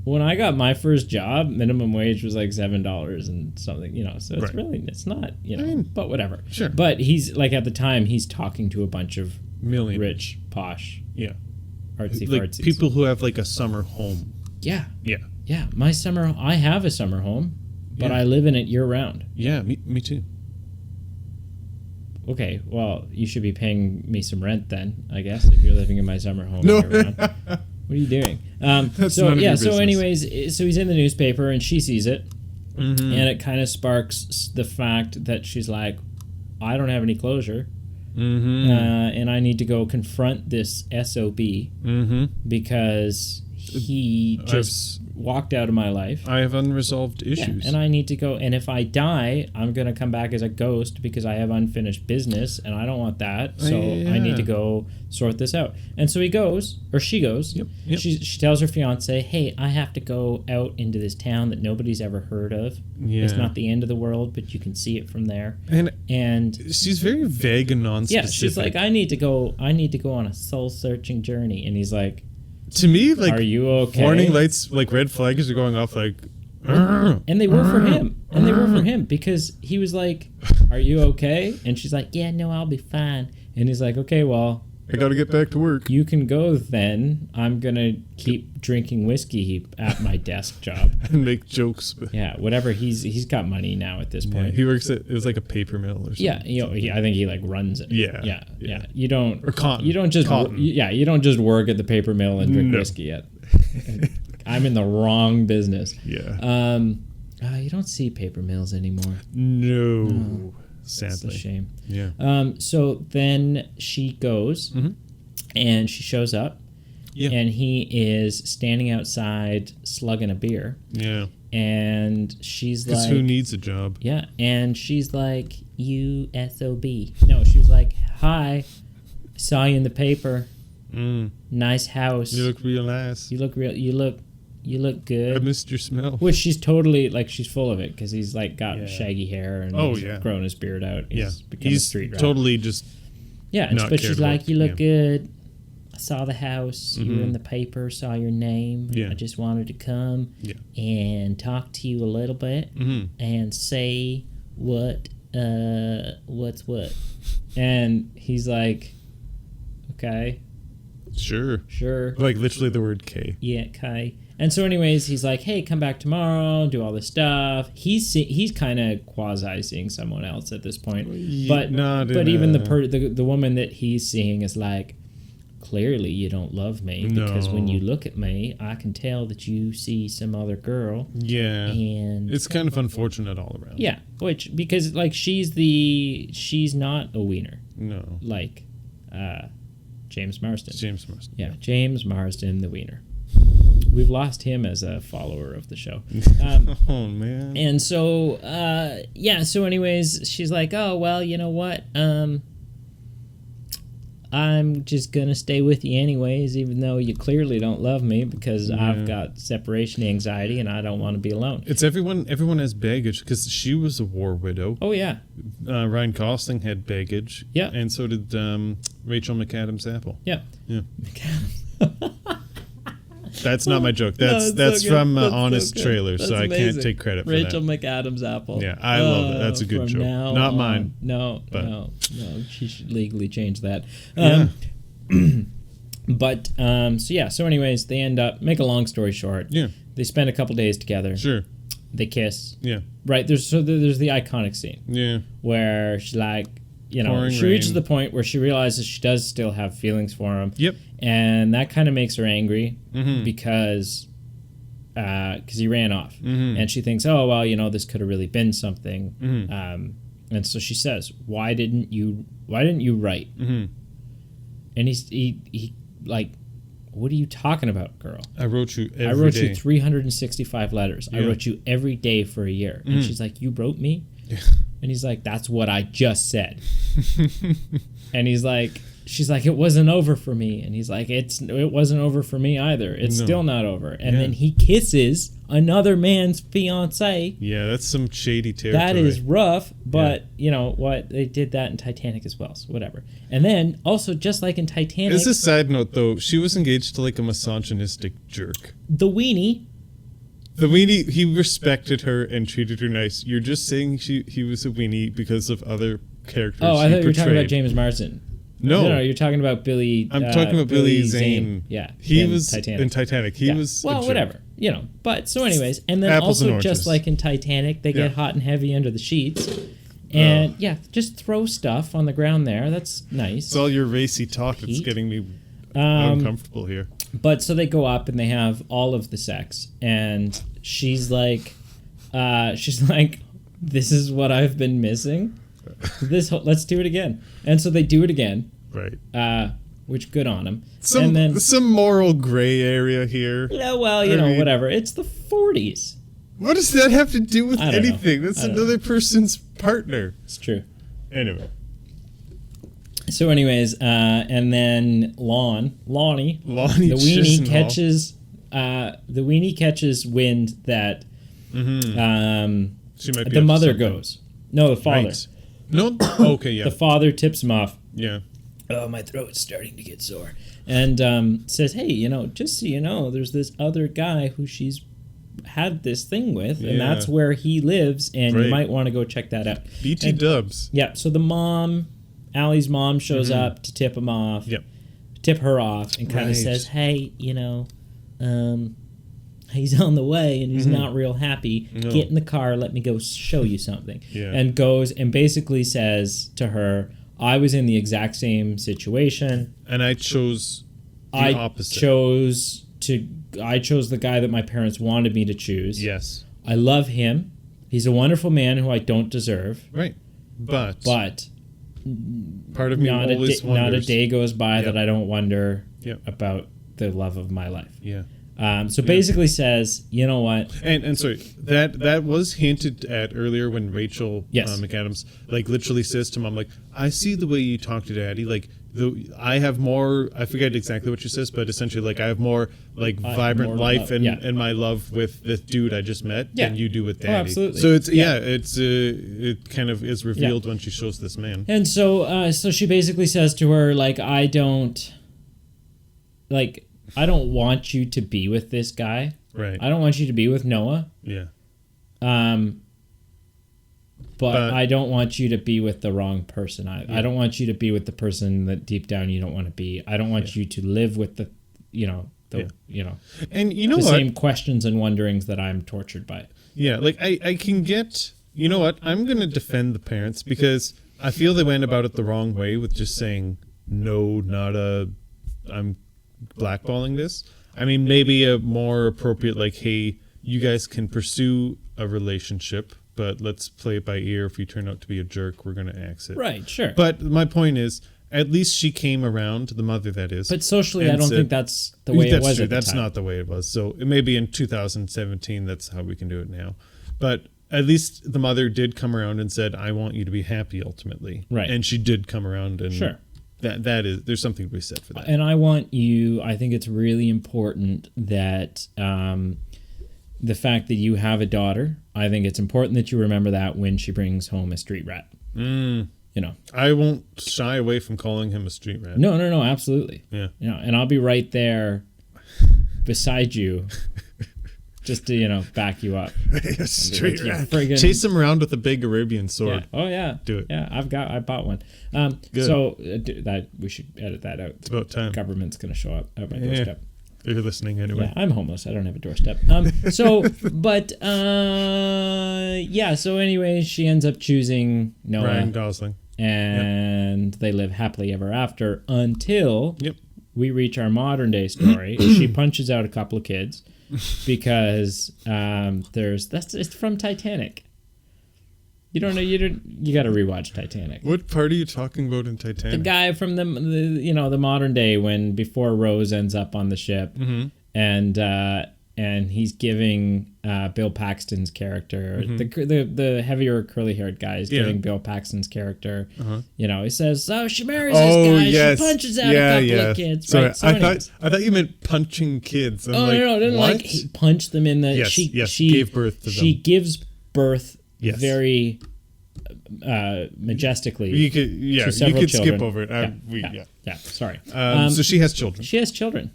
A: when I got my first job, minimum wage was like $7 and something, you know. So it's really, it's not, you know, but whatever.
B: Sure.
A: But he's like, at the time, he's talking to a bunch of rich, posh, artsy fartsies.
B: People who have like a summer home.
A: Yeah.
B: Yeah.
A: Yeah, I have a summer home, but I live in it year round.
B: Yeah, me too.
A: Okay, well, you should be paying me some rent then, I guess, if you're living in my summer home year round. What are you doing? So anyways, so he's in the newspaper and she sees it, and it kind of sparks the fact that she's like, I don't have any closure, and I need to go confront this SOB because he just walked out of my life.
B: I have unresolved issues.
A: And I need to go, and if I die, I'm going to come back as a ghost because I have unfinished business, and I don't want that, so I need to go sort this out. And so he goes, or she goes,
B: Yep.
A: She tells her fiance, hey, I have to go out into this town that nobody's ever heard of.
B: Yeah.
A: It's not the end of the world, but you can see it from there.
B: And she's very vague and non-specific.
A: Yeah, she's like, I need to go on a soul-searching journey. And he's like,
B: To me, like,
A: are you okay?
B: Warning lights, like red flags are going off, like.
A: And they were for him. And they were for him because he was like, are you okay? And she's like, yeah, no, I'll be fine. And he's like, okay, well,
B: I got to get back to work.
A: You can go then. I'm going to keep drinking whiskey at my desk job.
B: And make jokes.
A: Yeah, whatever. He's got money now at this point.
B: He works at, it was like a paper mill or something.
A: Yeah, I think he like runs it.
B: Yeah.
A: You don't,
B: or cotton.
A: You don't just,
B: cotton.
A: You don't just work at the paper mill and drink whiskey at. I'm in the wrong business.
B: Yeah.
A: You don't see paper mills anymore.
B: No. Sadly.
A: It's a shame.
B: Yeah.
A: So then she goes, and she shows up, and he is standing outside slugging a beer.
B: Yeah.
A: And she's like...
B: Because who needs a job?
A: Yeah. And she's like, you SOB. No, she was like, hi, saw you in the paper. Nice house.
B: You look real nice.
A: You look good.
B: I missed your smell.
A: Which she's totally, like, she's full of it because he's, like, got shaggy hair and he's grown his beard out. He's become a street rat.
B: Totally just
A: but she's like, you look good. I saw the house. You were in the paper, saw your name.
B: Yeah.
A: I just wanted to come and talk to you a little bit and say what's what. And he's like, okay.
B: Sure.
A: Like,
B: literally the word K.
A: Yeah, K. And so anyways, he's like, hey, come back tomorrow, do all this stuff. He's kind of quasi seeing someone else at this point. But even the woman that he's seeing is like, clearly you don't love me because when you look at me, I can tell that you see some other girl.
B: Yeah.
A: And
B: it's kind of unfortunate all around.
A: Yeah, because like she's not a wiener.
B: No.
A: Like James Marsden. Yeah, James Marsden, the wiener. We've lost him as a follower of the show.
B: Oh, man.
A: And so, so anyways, she's like, oh, well, you know what? I'm just going to stay with you anyways, even though you clearly don't love me because I've got separation anxiety and I don't want to be alone.
B: It's everyone has baggage because she was a war widow.
A: Oh, yeah.
B: Ryan Gosling had baggage.
A: Yeah.
B: And so did Rachel McAdams Apple.
A: Yeah.
B: Yeah.
A: McAdams.
B: That's not my joke. That's
A: so
B: from
A: that's
B: Honest
A: so
B: Trailer, so I can't take credit for
A: Rachel
B: that.
A: McAdams Apple.
B: Yeah, I love it. That's a good joke. Not mine.
A: No. She should legally change that. So anyways, they end up, make a long story short.
B: Yeah.
A: They spend a couple days together.
B: Sure.
A: They kiss.
B: Yeah.
A: Right. There's the iconic scene.
B: Yeah.
A: Where she's like,
B: Pouring
A: she
B: rain.
A: reaches the point where she realizes she does still have feelings for him.
B: Yep.
A: And that kind of makes her angry because he ran off. And she thinks, oh, well, this could have really been something. And so she says, why didn't you write? And he like, what are you talking about, girl?
B: I wrote you every day.
A: You 365 letters. Yeah. I wrote you every day for a year. And she's like, you wrote me?
B: Yeah.
A: And he's like, that's what I just said. And she's like, it wasn't over for me. And he's like, it wasn't over for me either. It's still not over. And then he kisses another man's fiance.
B: Yeah, that's some shady territory.
A: That is rough, but you know what? They did that in Titanic as well, so whatever. And then, also, just like in Titanic...
B: As a side note, though, she was engaged to, like, a misogynistic jerk.
A: The weenie,
B: he respected her and treated her nice. You're just saying he was a weenie because of other characters.
A: Oh, I thought you were talking about James Marsden.
B: No,
A: you're talking about Billy.
B: I'm talking about Billy Zane.
A: Yeah,
B: he was in Titanic. He was
A: whatever, But so, anyways, and then
B: Apples
A: also
B: and
A: just like in Titanic, they get hot and heavy under the sheets, and just throw stuff on the ground there. That's nice.
B: It's all your racy talk that's getting me uncomfortable here.
A: But so they go up and they have all of the sex, and she's like, this is what I've been missing. Let's do it again. And so they do it again.
B: Right.
A: Which good on them.
B: Some moral gray area here.
A: Yeah, well, whatever. It's the 40s.
B: What does that have to do with anything?
A: Know.
B: That's another person's partner.
A: It's true.
B: Anyway.
A: So anyways, and then Lonnie, the weenie catches wind that
B: she might be
A: the mother goes. No, the father.
B: Right. No. Okay, yeah.
A: The father tips him off.
B: Yeah.
A: oh, my throat's starting to get sore. And says, hey, just so you know, there's this other guy who she's had this thing with, and that's where he lives, and you might want to go check that out.
B: BT dubs.
A: Yeah, so the mom, Allie's mom, shows up to tip him off.
B: Yep.
A: Tip her off, and kind of says, hey, he's on the way and he's not real happy. No. Get in the car, let me go show you something. And goes and basically says to her, I was in the exact same situation.
B: And I chose the opposite.
A: I chose the guy that my parents wanted me to choose.
B: Yes.
A: I love him. He's a wonderful man who I don't deserve.
B: Right. But part of me
A: not
B: always wonders.
A: Not a day goes by that I don't wonder about the love of my life.
B: Yeah.
A: So basically says, you know what?
B: And sorry, that was hinted at earlier when Rachel McAdams literally says to Mom, I see the way you talk to Daddy. I have more. I forget exactly what she says, but essentially, I have more vibrant life and my love with this dude I just met than you do with Daddy. Oh,
A: absolutely.
B: So it's it kind of is revealed when she shows this man.
A: And so she basically says to her, I don't want you to be with this guy.
B: Right.
A: I don't want you to be with Noah.
B: Yeah.
A: But I don't want you to be with the wrong person. I don't want you to be with the person that deep down you don't want to be. I don't want you to live with the
B: and
A: the same questions and wonderings that I'm tortured by.
B: Yeah, I can get, you know what? I'm going to defend the parents because I feel they went about it the wrong way with just saying, no, I'm blackballing this. I mean, maybe a more appropriate, hey, you guys can pursue a relationship, but let's play it by ear. If you turn out to be a jerk, we're going to axe it.
A: Right, sure.
B: But my point is, at least she came around, the mother that is.
A: But socially, I don't think that's the way it was at the time.
B: That's not the way it was. So it may be in 2017, that's how we can do it now. But at least the mother did come around and said, I want you to be happy ultimately.
A: Right.
B: And she did come around and...
A: Sure.
B: That is, there's something to be said for that.
A: And I think it's really important that the fact that you have a daughter, I think it's important that you remember that when she brings home a street rat.
B: I won't shy away from calling him a street rat.
A: No, absolutely.
B: Yeah.
A: And I'll be right there beside you just to, back you up.
B: Street rat. Chase him around with a big Arabian sword.
A: Yeah. Oh, yeah.
B: Do it.
A: Yeah, I bought one.
B: Good.
A: So that we should edit that out.
B: It's about time.
A: Government's going to show up at my doorstep.
B: You're listening anyway.
A: Yeah, I'm homeless. I don't have a doorstep. So anyway, she ends up choosing Noah.
B: Ryan Gosling.
A: And they live happily ever after until we reach our modern day story. She punches out a couple of kids because it's from Titanic. You don't know. You got to rewatch Titanic.
B: What part are you talking about in Titanic?
A: The guy from the modern day before Rose ends up on the ship, and he's giving Bill Paxton's character, the heavier curly haired guy is giving Bill Paxton's character. He says, "Oh, she marries this guy.
B: Yes.
A: She punches out a couple of kids."
B: Sorry,
A: right? So
B: I thought you meant punching kids.
A: No, didn't he punch them in the.
B: Yes,
A: she
B: gave birth to them.
A: She gives birth. Yes. Very majestically.
B: You could skip over it.
A: Sorry.
B: So she has children.
A: She has children.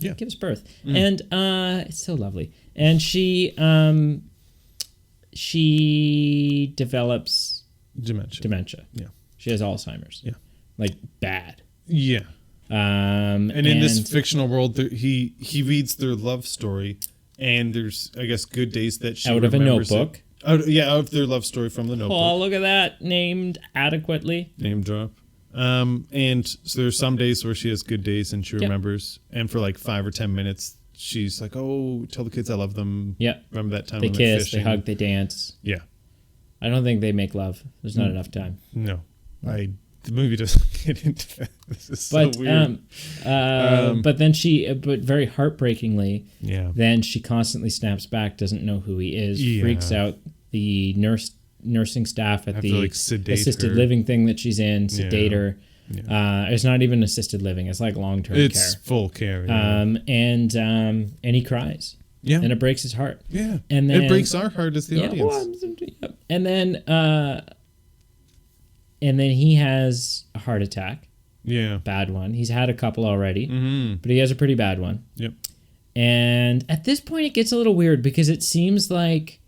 A: Yeah. Gives birth, and it's so lovely. And she develops dementia. Yeah. She has Alzheimer's. Yeah. Bad.
B: Yeah. And in this fictional world, he reads their love story, and there's, I guess, good days that she
A: out of a notebook.
B: Out of their love story from the notebook.
A: Oh, look at that. Named adequately.
B: Name drop. And so there's some days where she has good days and she remembers. And for 5 or 10 minutes, she's like, oh, tell the kids I love them.
A: Yeah.
B: Remember that time
A: they
B: when
A: kiss,
B: fishing?
A: they hug, they dance.
B: Yeah.
A: I don't think they make love. There's not enough time.
B: No. The movie doesn't get into that. This is so weird.
A: But then but very heartbreakingly, then she constantly snaps back, doesn't know who he is, freaks out the nursing staff at the assisted living thing that she's in, sedate her. Yeah. It's not even assisted living; it's long-term care.
B: It's full care. Yeah.
A: And he cries. Yeah, and it breaks his heart.
B: Yeah,
A: and then
B: it breaks our heart as the audience.
A: And then he has a heart attack. bad one. He's had a couple already, but he has a pretty bad one.
B: Yep.
A: And at this point, it gets a little weird because it seems like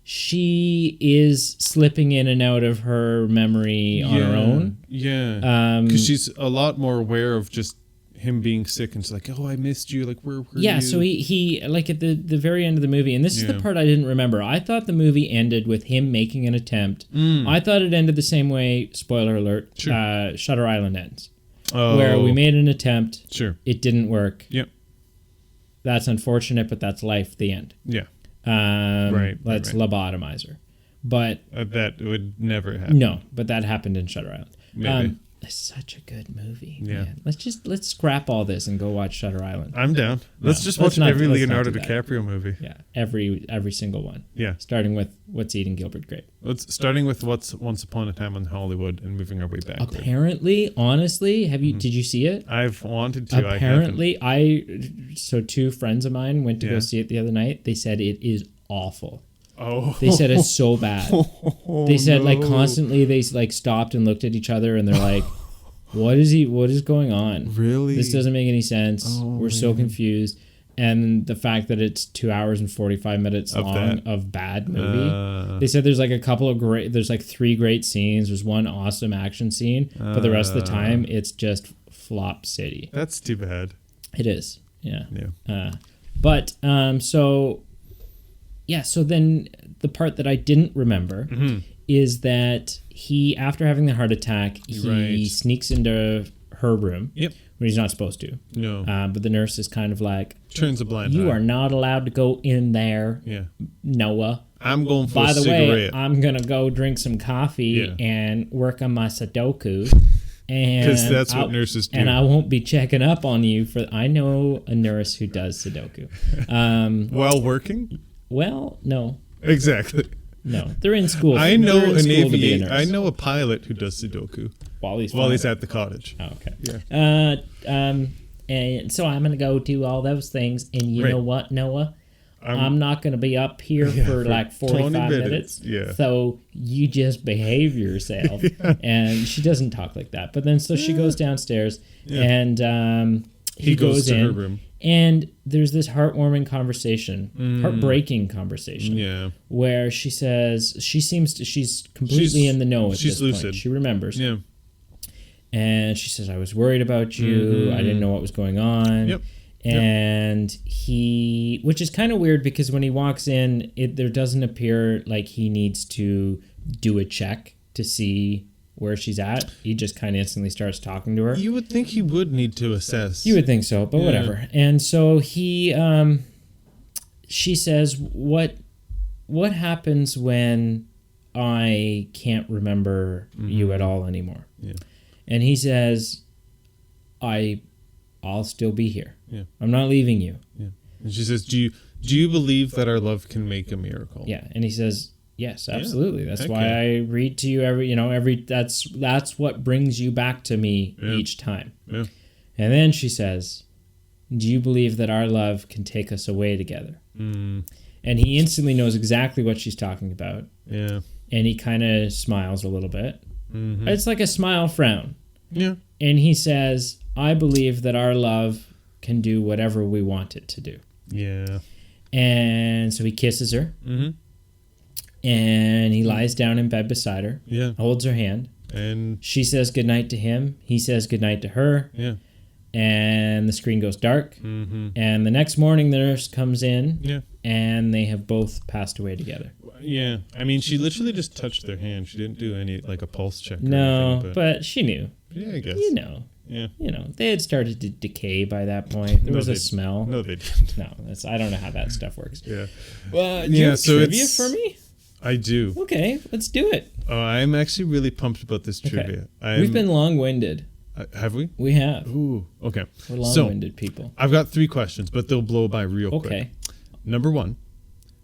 A: she is slipping in and out of her memory on her own.
B: Yeah. Because she's a lot more aware of just him being sick, and she's like, "Oh, I missed you. Like, where were you?"
A: So he like at the very end of the movie, and this is the part I didn't remember. I thought the movie ended with him making an attempt. I thought it ended the same way. Spoiler alert. Shutter Island ends, where we made an attempt.
B: Sure.
A: It didn't work.
B: Yep.
A: That's unfortunate, but that's life. The end.
B: Yeah.
A: Let's lobotomize her. But
B: that would never happen.
A: No, but that happened in Shutter Island.
B: Maybe.
A: It's such a good movie.
B: Yeah.
A: Man. Let's scrap all this and go watch Shutter Island.
B: I'm down. Let's watch every Leonardo DiCaprio movie.
A: Yeah. Every single one.
B: Yeah.
A: Starting with What's Eating Gilbert Grape.
B: Starting with What's Once Upon a Time in Hollywood and moving our way backward.
A: Apparently, honestly, did you see it?
B: I've wanted to.
A: Apparently, so two friends of mine went to go see it the other night. They said it is awful.
B: Oh.
A: They said it's so bad. They said like constantly they like stopped and looked at each other and they're like, what is going on?
B: Really?
A: This doesn't make any sense. We're so confused. And the fact that it's 2 hours and 45 minutes long of bad movie. They said there's like there's like 3 great scenes. There's one awesome action scene, but the rest of the time it's just flop city.
B: That's too bad.
A: It is. Yeah.
B: Yeah.
A: So then the part that I didn't remember is that he, after having the heart attack, he sneaks into her room when he's not supposed to.
B: No.
A: But the nurse is kind of like,
B: turns a blind eye.
A: You are not allowed to go in there, Noah.
B: I'm going for
A: By
B: a
A: the
B: cigarette.
A: way, I'm going to go drink some coffee and work on my Sudoku.
B: Because that's what nurses do.
A: And I won't be checking up on you I know a nurse who does Sudoku.
B: While working?
A: Well, no.
B: Exactly.
A: No, they're in school.
B: I know I know a pilot who does Sudoku
A: while
B: he's at the cottage.
A: Oh, okay.
B: Yeah.
A: And so I'm gonna go do all those things, and you know what, Noah? I'm not gonna be up here for like 45 minutes.
B: Yeah.
A: So you just behave yourself. And she doesn't talk like that. But then so she goes downstairs, and he goes
B: to
A: in
B: her room.
A: And there's this heartwarming conversation, heartbreaking conversation, where she says she's completely in the know at this
B: lucid.
A: point. She remembers.
B: Yeah.
A: And she says, I was worried about you. I didn't know what was going on.
B: Yep.
A: And he, which is kind of weird because when he walks in, there doesn't appear like he needs to do a check to see where she's at. He just kind of instantly starts talking to her.
B: You would think he would need to assess.
A: You would think so, but whatever. And so she says, what happens when I can't remember you at all anymore?
B: Yeah.
A: And he says, I'll still be here.
B: Yeah.
A: I'm not leaving you.
B: Yeah. And she says, do you believe that our love can make a miracle?
A: Yeah. And he says, yes, absolutely. That's why I read to you that's what brings you back to me each time.
B: Yeah.
A: And then she says, do you believe that our love can take us away together?
B: Mm.
A: And he instantly knows exactly what she's talking about.
B: Yeah.
A: And he kind of smiles a little bit.
B: Mm-hmm.
A: It's like a smile frown.
B: Yeah.
A: And he says, I believe that our love can do whatever we want it to do.
B: Yeah.
A: And so he kisses her.
B: Mm-hmm.
A: And he lies down in bed beside her.
B: Yeah.
A: Holds her hand.
B: And
A: she says goodnight to him. He says goodnight to her.
B: Yeah.
A: And the screen goes dark.
B: Mm-hmm.
A: And the next morning, the nurse comes in.
B: Yeah.
A: And they have both passed away together.
B: Yeah. I mean, she literally just touched their hand. She didn't do any, like, a pulse check.
A: No,
B: anything,
A: but she knew.
B: Yeah, I guess.
A: Yeah. They had started to decay by that point. There was a smell.
B: No, they didn't.
A: No, I don't know how that stuff works.
B: Yeah.
A: Well, do you have trivia for me?
B: I do.
A: Okay, let's do it.
B: I'm actually really pumped about this trivia.
A: We've been long-winded.
B: Have we?
A: We have.
B: Ooh, okay.
A: We're long-winded people.
B: I've got 3 questions, but they'll blow by real quick.
A: Okay.
B: Number 1,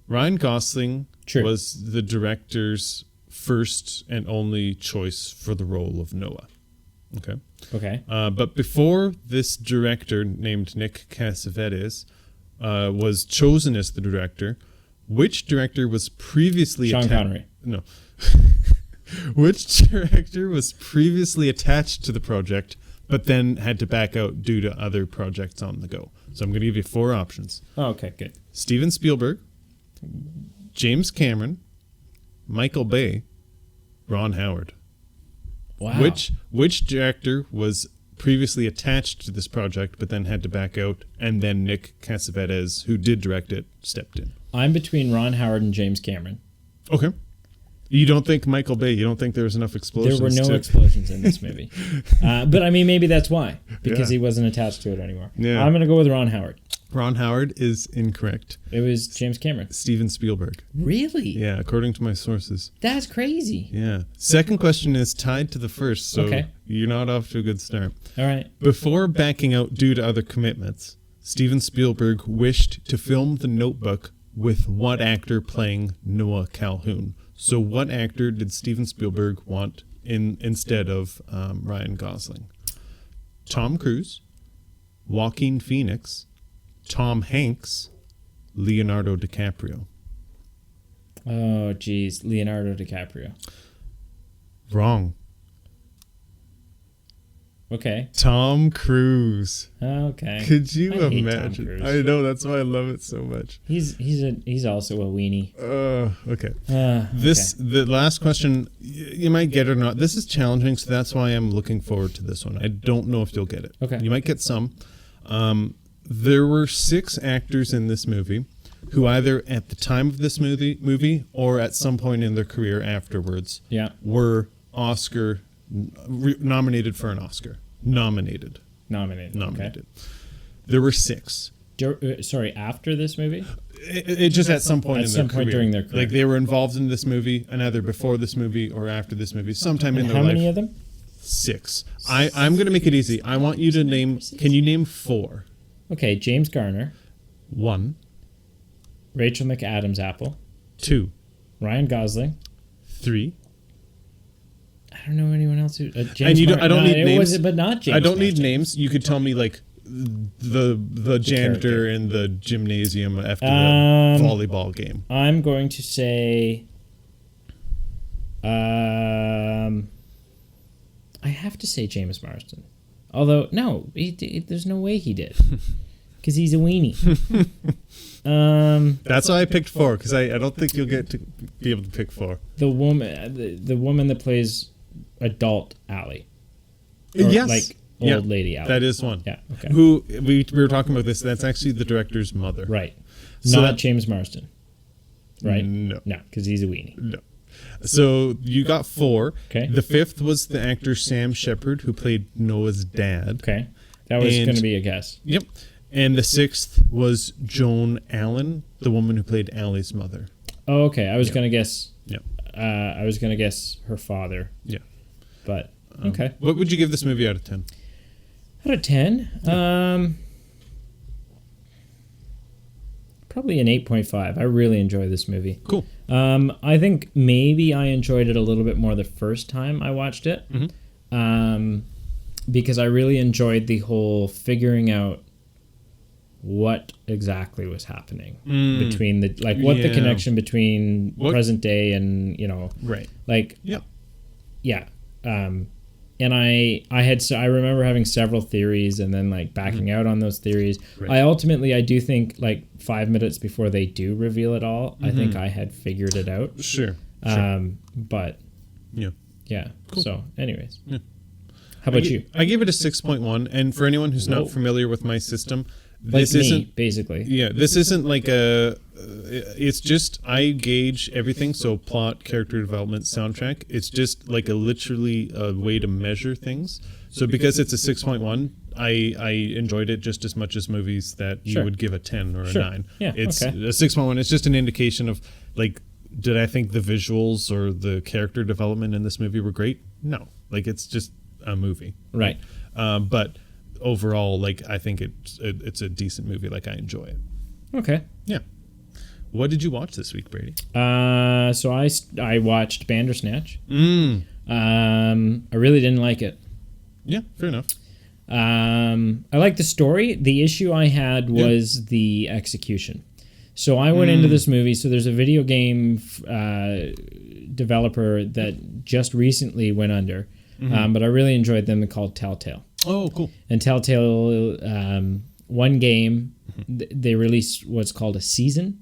B: Ryan Gosling was the director's first and only choice for the role of Noah. Okay.
A: Okay.
B: But before this director named Nick Cassavetes was chosen as the director, which director was previously
A: Sean Connery?
B: No. Which director was previously attached to the project but then had to back out due to other projects on the go. So I'm going to give you 4 options.
A: Oh, okay, good.
B: Steven Spielberg, James Cameron, Michael Bay, Ron Howard.
A: Wow.
B: Which director was previously attached to this project but then had to back out, and then Nick Cassavetes, who did direct it, stepped in?
A: I'm between Ron Howard and James Cameron.
B: Okay. You don't think Michael Bay, you don't think there was enough explosions?
A: There were no explosions in this movie. But I mean, maybe that's why, because he wasn't attached to it anymore.
B: Yeah.
A: I'm going to go with Ron Howard.
B: Ron Howard is incorrect.
A: It was James Cameron.
B: Steven Spielberg.
A: Really?
B: Yeah, according to my sources.
A: That's crazy.
B: Yeah. Second question is tied to the first, so you're not off to a good start.
A: All right.
B: Before backing out due to other commitments, Steven Spielberg wished to film The Notebook with what actor playing Noah Calhoun? So what actor did Steven Spielberg want instead of Ryan Gosling? Tom Cruise, Joaquin Phoenix, Tom Hanks, Leonardo DiCaprio.
A: Oh, geez. Leonardo DiCaprio.
B: Wrong.
A: Okay.
B: Tom Cruise.
A: Okay.
B: Could you
A: I hate
B: imagine?
A: Tom Cruise.
B: I know, that's why I love it so much.
A: He's also a weenie.
B: Okay.
A: Okay.
B: The last question, you might get it or not. This is challenging, so that's why I'm looking forward to this one. I don't know if you'll get it.
A: Okay.
B: You might get some. There were 6 actors in this movie who either at the time of this movie or at some point in their career afterwards were nominated for an Oscar. Nominated.
A: Okay.
B: There were 6.
A: Sorry, after this movie?
B: It just at some point
A: during their career.
B: Like they were involved in this movie, and either before this movie or after this movie, sometime in their life.
A: How many of them?
B: 6. I'm going to make it easy. I want you to name. Can you name 4?
A: Okay, James Garner.
B: 1.
A: Rachel McAdams Apple.
B: 2.
A: Ryan Gosling.
B: 3.
A: I don't know anyone else who. James
B: And I don't need names.
A: But not James.
B: I don't need names. You could tell me like the janitor in the gymnasium after the volleyball game.
A: I'm going to say. I have to say James Marsden. Although, no, there's no way he did. Because he's a weenie.
B: That's why I picked 4, because I don't think you'll get to be able to pick 4.
A: The woman that plays adult Allie.
B: Yes.
A: Like old lady Allie.
B: That is one.
A: Yeah, okay.
B: Who, we were talking about this, that's actually the director's mother.
A: Right.
B: So
A: Not James Marsden. Right?
B: No.
A: No, because he's a weenie.
B: No. So you got 4.
A: Okay.
B: The 5th was the actor Sam Shepard, who played Noah's dad.
A: Okay. That was going to be a guess.
B: Yep. And the 6th was Joan Allen, the woman who played Allie's mother.
A: Oh, okay. I was going to guess.
B: Yep.
A: I was going to guess her father.
B: Yeah.
A: But okay.
B: What would you give this movie out of 10?
A: Out of 10, probably an 8.5. I really enjoy this movie.
B: Cool.
A: I think maybe I enjoyed it a little bit more the first time I watched it.
B: Mm-hmm.
A: Because I really enjoyed the whole figuring out what exactly was happening between the the connection between present day and
B: right,
A: and I remember having several theories and then like backing out on those theories. Right. I do think like 5 minutes before they do reveal it all, I think I had figured it out.
B: Sure.
A: But yeah. Cool. So anyways, how about you?
B: I gave it a 6.1, and for anyone who's not familiar with my system,
A: this isn't basically.
B: Yeah, this isn't like it's just I gauge everything. So plot, character development, soundtrack. It's just like literally a way to measure things. So because it's a 6.1, I enjoyed it just as much as movies that you would give a 10 or a 9.
A: Yeah,
B: it's a 6.1. It's just an indication of like, did I think the visuals or the character development in this movie were great? No, like it's just a movie,
A: right?
B: But overall, like I think it's a decent movie. Like I enjoy it.
A: Okay.
B: Yeah. What did you watch this week, Brady?
A: So I watched Bandersnatch. I really didn't like it.
B: Yeah, fair enough.
A: I liked the story. The issue I had was the execution. So I went into this movie. So there's a video game developer that just recently went under. But I really enjoyed them. They're called Telltale.
B: Oh, cool.
A: And Telltale, one game, they release what's called a season.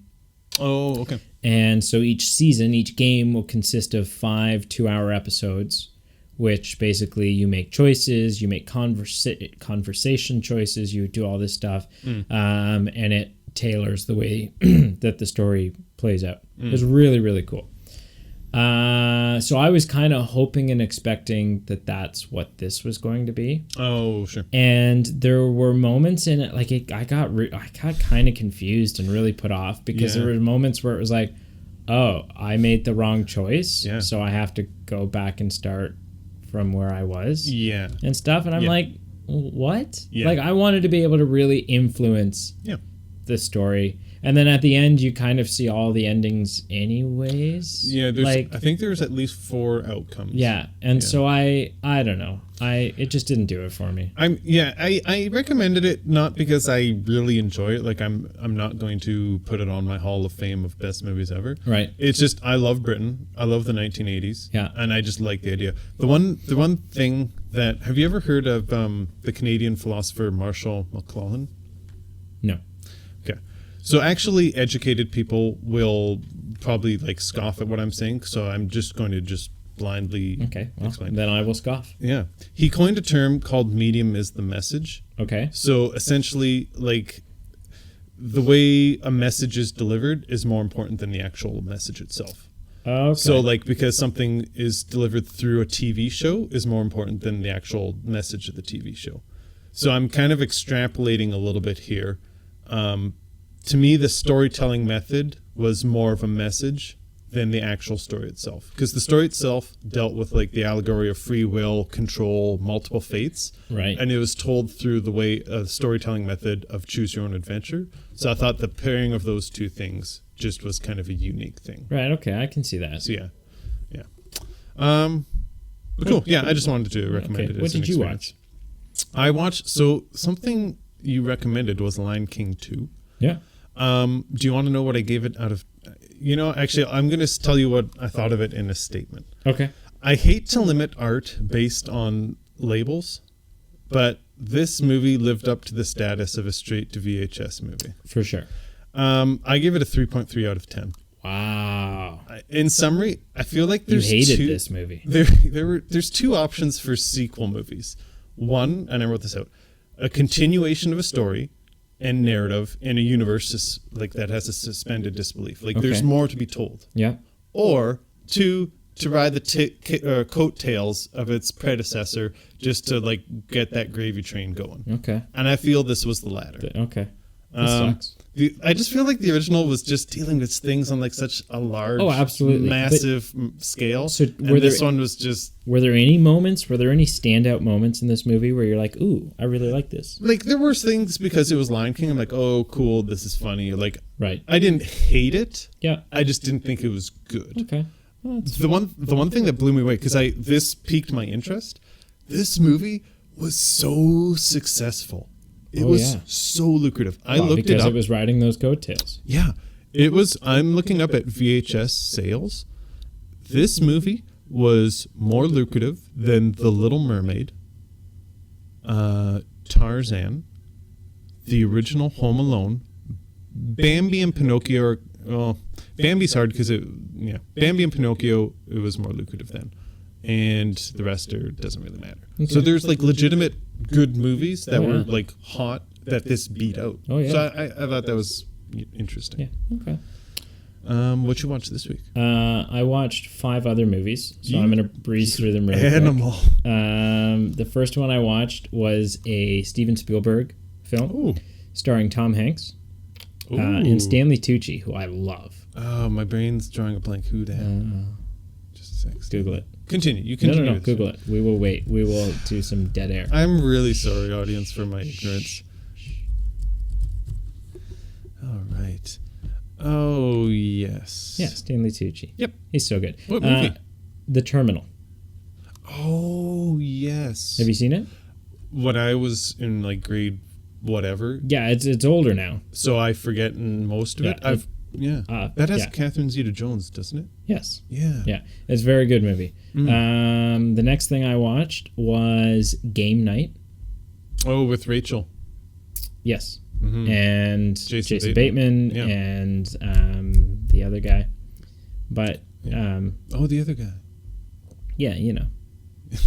B: Oh, okay.
A: And so each game will consist of 5 2-hour episodes, which basically you make choices, you make conversation choices, you do all this stuff, and it tailors the way that the story plays out. It was really, really cool. So I was kind of hoping and expecting that that's what this was going to be.
B: Oh, sure.
A: And there were moments in it, like I got kind of confused and really put off because there were moments where it was like, oh, I made the wrong choice, so I have to go back and start from where I was, and stuff. And I'm like, what? Like I wanted to be able to really influence the story. And then at the end, you kind of see all the endings anyways.
B: Yeah, I think there's at least 4 outcomes.
A: Yeah, and so I don't know. It just didn't do it for me.
B: I recommended it not because I really enjoy it. Like I'm not going to put it on my Hall of Fame of best movies ever.
A: Right.
B: It's just I love Britain. I love the 1980s.
A: Yeah.
B: And I just like the idea. The one thing that have you ever heard of the Canadian philosopher Marshall McLuhan?
A: No.
B: So actually educated people will probably like scoff at what I'm saying. So I'm just going to blindly explain.
A: Then I will scoff.
B: Yeah. He coined a term called medium is the message.
A: Okay.
B: So essentially like the way a message is delivered is more important than the actual message itself.
A: Okay.
B: So like because something is delivered through a TV show is more important than the actual message of the TV show. So I'm kind of extrapolating a little bit here. To me, the storytelling method was more of a message than the actual story itself. Because the story itself dealt with like the allegory of free will, control, multiple fates.
A: Right.
B: And it was told through the way of storytelling method of choose your own adventure. So I thought the pairing of those two things just was kind of a unique thing.
A: Right, okay, I can see that.
B: So yeah. But cool. Yeah, I just wanted to recommend it.
A: What did you watch?
B: I watched, so something you recommended was Lion King 2.
A: Yeah.
B: Do you want to know what I gave it out of? Actually, I'm going to tell you what I thought of it in a statement.
A: Okay.
B: I hate to limit art based on labels, but this movie lived up to the status of a straight to VHS movie.
A: For sure.
B: I give it a 3.3 out of 10.
A: Wow.
B: In summary, I feel like there's
A: you hated this movie.
B: There's 2 options for sequel movies. One, and I wrote this out, a continuation of a story and narrative in a universe like that has a suspended disbelief. Like there's more to be told.
A: Yeah.
B: Or 2, to ride the coattails of its predecessor just to like get that gravy train going.
A: Okay.
B: And I feel this was the latter.
A: Okay. That sucks.
B: I just feel like the original was just dealing with things on like such a large,
A: absolutely,
B: massive scale.
A: So
B: this one was just.
A: Were there any standout moments in this movie where you're like, "Ooh, I really like this"?
B: Like there were things because it was Lion King. I'm like, "Oh, cool, this is funny." Like,
A: right.
B: I didn't hate it.
A: Yeah.
B: I just didn't think it was good.
A: Okay. Well,
B: the one thing that blew me away because this piqued my interest. This movie was so successful. It was so lucrative. I looked it up.
A: Because it was riding those coattails.
B: Yeah. It was. I'm looking up at VHS sales. This movie was more lucrative than The Little Mermaid, Tarzan, the original Home Alone, Bambi and Pinocchio. Bambi's hard because Bambi and Pinocchio, it was more lucrative then. And the rest doesn't really matter. Okay. So there's like legitimate good movies that were like hot that this beat out.
A: Oh yeah.
B: So I thought that was interesting.
A: Yeah. Okay.
B: What you watched this week?
A: I watched 5 other movies, so I'm gonna breeze through them really quick. The first one I watched was a Steven Spielberg film starring Tom Hanks and Stanley Tucci, who I love.
B: Oh, my brain's drawing a blank. Who that? Just a sec.
A: Google it.
B: Continue. You continue.
A: No. Google it. We will wait. We will do some dead air.
B: I'm really sorry, audience, for my ignorance. All right. Oh, yes.
A: Yeah, Stanley Tucci.
B: Yep.
A: He's so good.
B: What movie?
A: The Terminal.
B: Oh, yes.
A: Have you seen it?
B: When I was in like grade whatever.
A: Yeah, it's older now.
B: So I forget most of it. That has Catherine Zeta-Jones, doesn't it?
A: Yes.
B: Yeah.
A: Yeah. It's a very good movie. The next thing I watched was Game Night.
B: Oh, with Rachel.
A: Yes. And Jason Bateman
B: yeah.
A: and the other guy. But
B: the other guy.
A: Yeah, you know.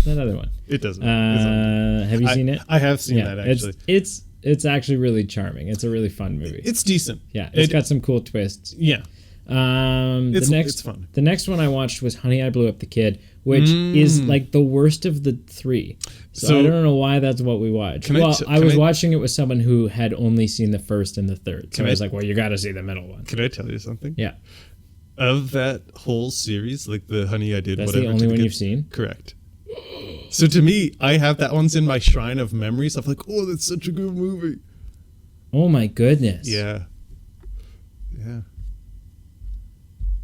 A: That other one.
B: It doesn't.
A: Have you seen it?
B: I have seen that, actually.
A: It's actually really charming. It's a really fun movie.
B: It's decent.
A: Yeah, it's got some cool twists.
B: Yeah.
A: It's
B: fun.
A: The next one I watched was Honey, I Blew Up the Kid, which is like the worst of the three. So I don't know why that's what we watched. I was watching it with someone who had only seen the first and the third. So I was like, well, you got to see the middle one.
B: Can I tell you something?
A: Yeah.
B: Of that whole series, like the Honey, I Did
A: That's
B: Whatever.
A: That's the only one you've seen?
B: Correct. So to me, I have that one's in my shrine of memories. I'm like, oh, that's such a good movie.
A: Oh my goodness.
B: Yeah. Yeah.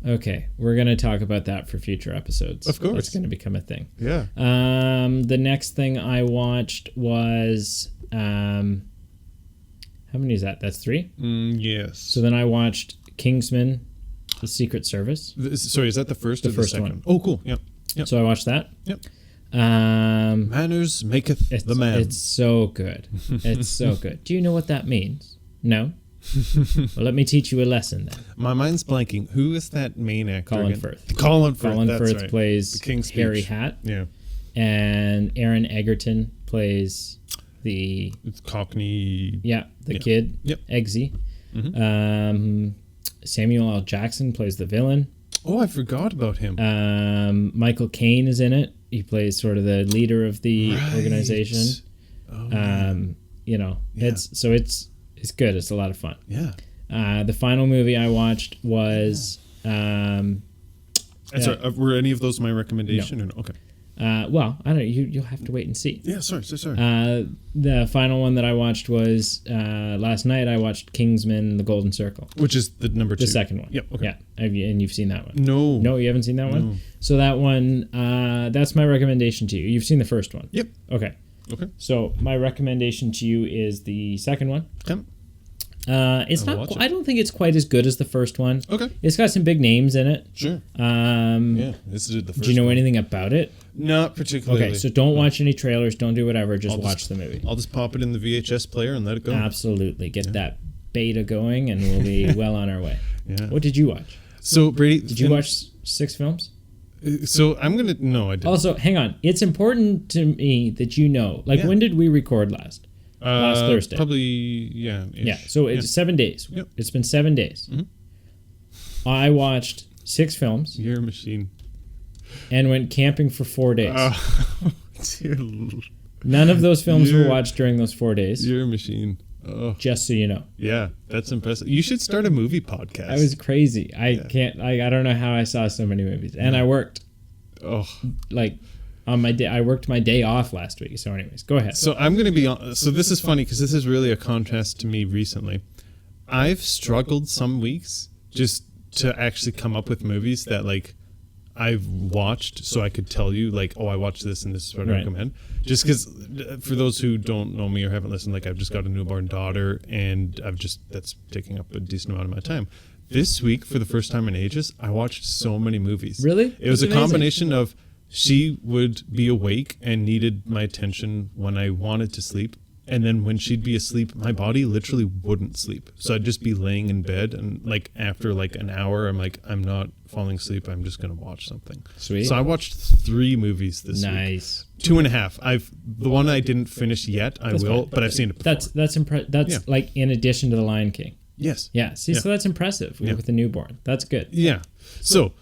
A: Okay, we're going to talk about that for future episodes.
B: Of course.
A: It's going to become a thing.
B: Yeah.
A: The next thing I watched was... how many is that? That's 3?
B: Yes.
A: So then I watched Kingsman, The Secret Service.
B: Sorry, is that the first or the second?
A: One.
B: Oh, cool. Yep.
A: So I watched that.
B: Yep. Manners maketh the man.
A: It's so good. It's so good. Do you know what that means? No? Well, let me teach you a lesson then.
B: My mind's blanking. Who is that main actor?
A: Colin
B: again?
A: Firth.
B: Colin Firth.
A: Colin
B: That's
A: Firth
B: right.
A: plays
B: the King's
A: Harry
B: Speech.
A: Hat.
B: Yeah.
A: And Aaron Egerton plays the
B: Cockney.
A: Yeah, the kid.
B: Yep.
A: Eggsy. Samuel L. Jackson plays the villain.
B: Oh, I forgot about him.
A: Michael Caine is in it. He plays sort of the leader of the organization.
B: Oh,
A: you know, it's good. It's a lot of fun.
B: Yeah.
A: The final movie I watched was.
B: Sorry, were any of those my recommendation?
A: No.
B: Or no? Okay.
A: Well, I don't know. You'll have to wait and see.
B: Yeah, sorry.
A: The final one that I watched was last night. I watched Kingsman: The Golden Circle,
B: which is the number 2.
A: the second one.
B: Yep. Okay.
A: Yeah, and you've seen that one?
B: No,
A: you haven't seen that one.
B: No.
A: So that one, that's my recommendation to you. You've seen the first one.
B: Yep.
A: Okay. So my recommendation to you is the second one.
B: Yep.
A: It's not. I don't think it's quite as good as the first one.
B: Okay.
A: It's got some big names in it.
B: Sure.
A: Yeah.
B: This is the first.
A: Do you know anything about it?
B: Not particularly.
A: Okay, so don't watch any trailers. Don't do whatever. Just watch the movie.
B: I'll just pop it in the VHS player and let it go.
A: Absolutely. Get that beta going, and we'll be well on our way.
B: Yeah.
A: What did you watch?
B: So Brady,
A: did you watch 6 films?
B: So I'm gonna. No, I didn't.
A: Also, hang on. It's important to me that you know. Like, when did we record last? Last Thursday.
B: Probably, yeah.
A: Yeah, so it's 7 days.
B: Yep.
A: It's been 7 days.
B: Mm-hmm.
A: I watched 6 films.
B: You're a machine.
A: And went camping for 4 days.
B: Dear.
A: None of those films were watched during those 4 days.
B: You're a machine. Oh.
A: Just so you know.
B: Yeah, that's impressive. You should start a movie podcast.
A: I was crazy. I don't know how I saw so many movies. And I worked.
B: Oh.
A: Like... on my day, I worked my day off last week. So, anyways, go ahead.
B: So I'm going to be on. So this is funny because this is really a contrast to me recently. I've struggled some weeks just to actually come up with movies that like I've watched, so I could tell you like, oh, I watched this and this is what I recommend. Just because, for those who don't know me or haven't listened, like I've just got a newborn daughter, and that's taking up a decent amount of my time. This week, for the first time in ages, I watched so many movies.
A: Really?
B: It was a combination of. She would be awake and needed my attention when I wanted to sleep. And then when she'd be asleep, my body literally wouldn't sleep. So I'd just be laying in bed. And like after like an hour, I'm like, I'm not falling asleep. I'm just going to watch something.
A: Sweet.
B: So I watched 3 movies this week.
A: Nice.
B: 2.5. The one I didn't finish yet, I will, but I've seen it before.
A: That's like in addition to The Lion King.
B: Yes.
A: Yeah. See, so that's impressive with a newborn. That's good.
B: Yeah. So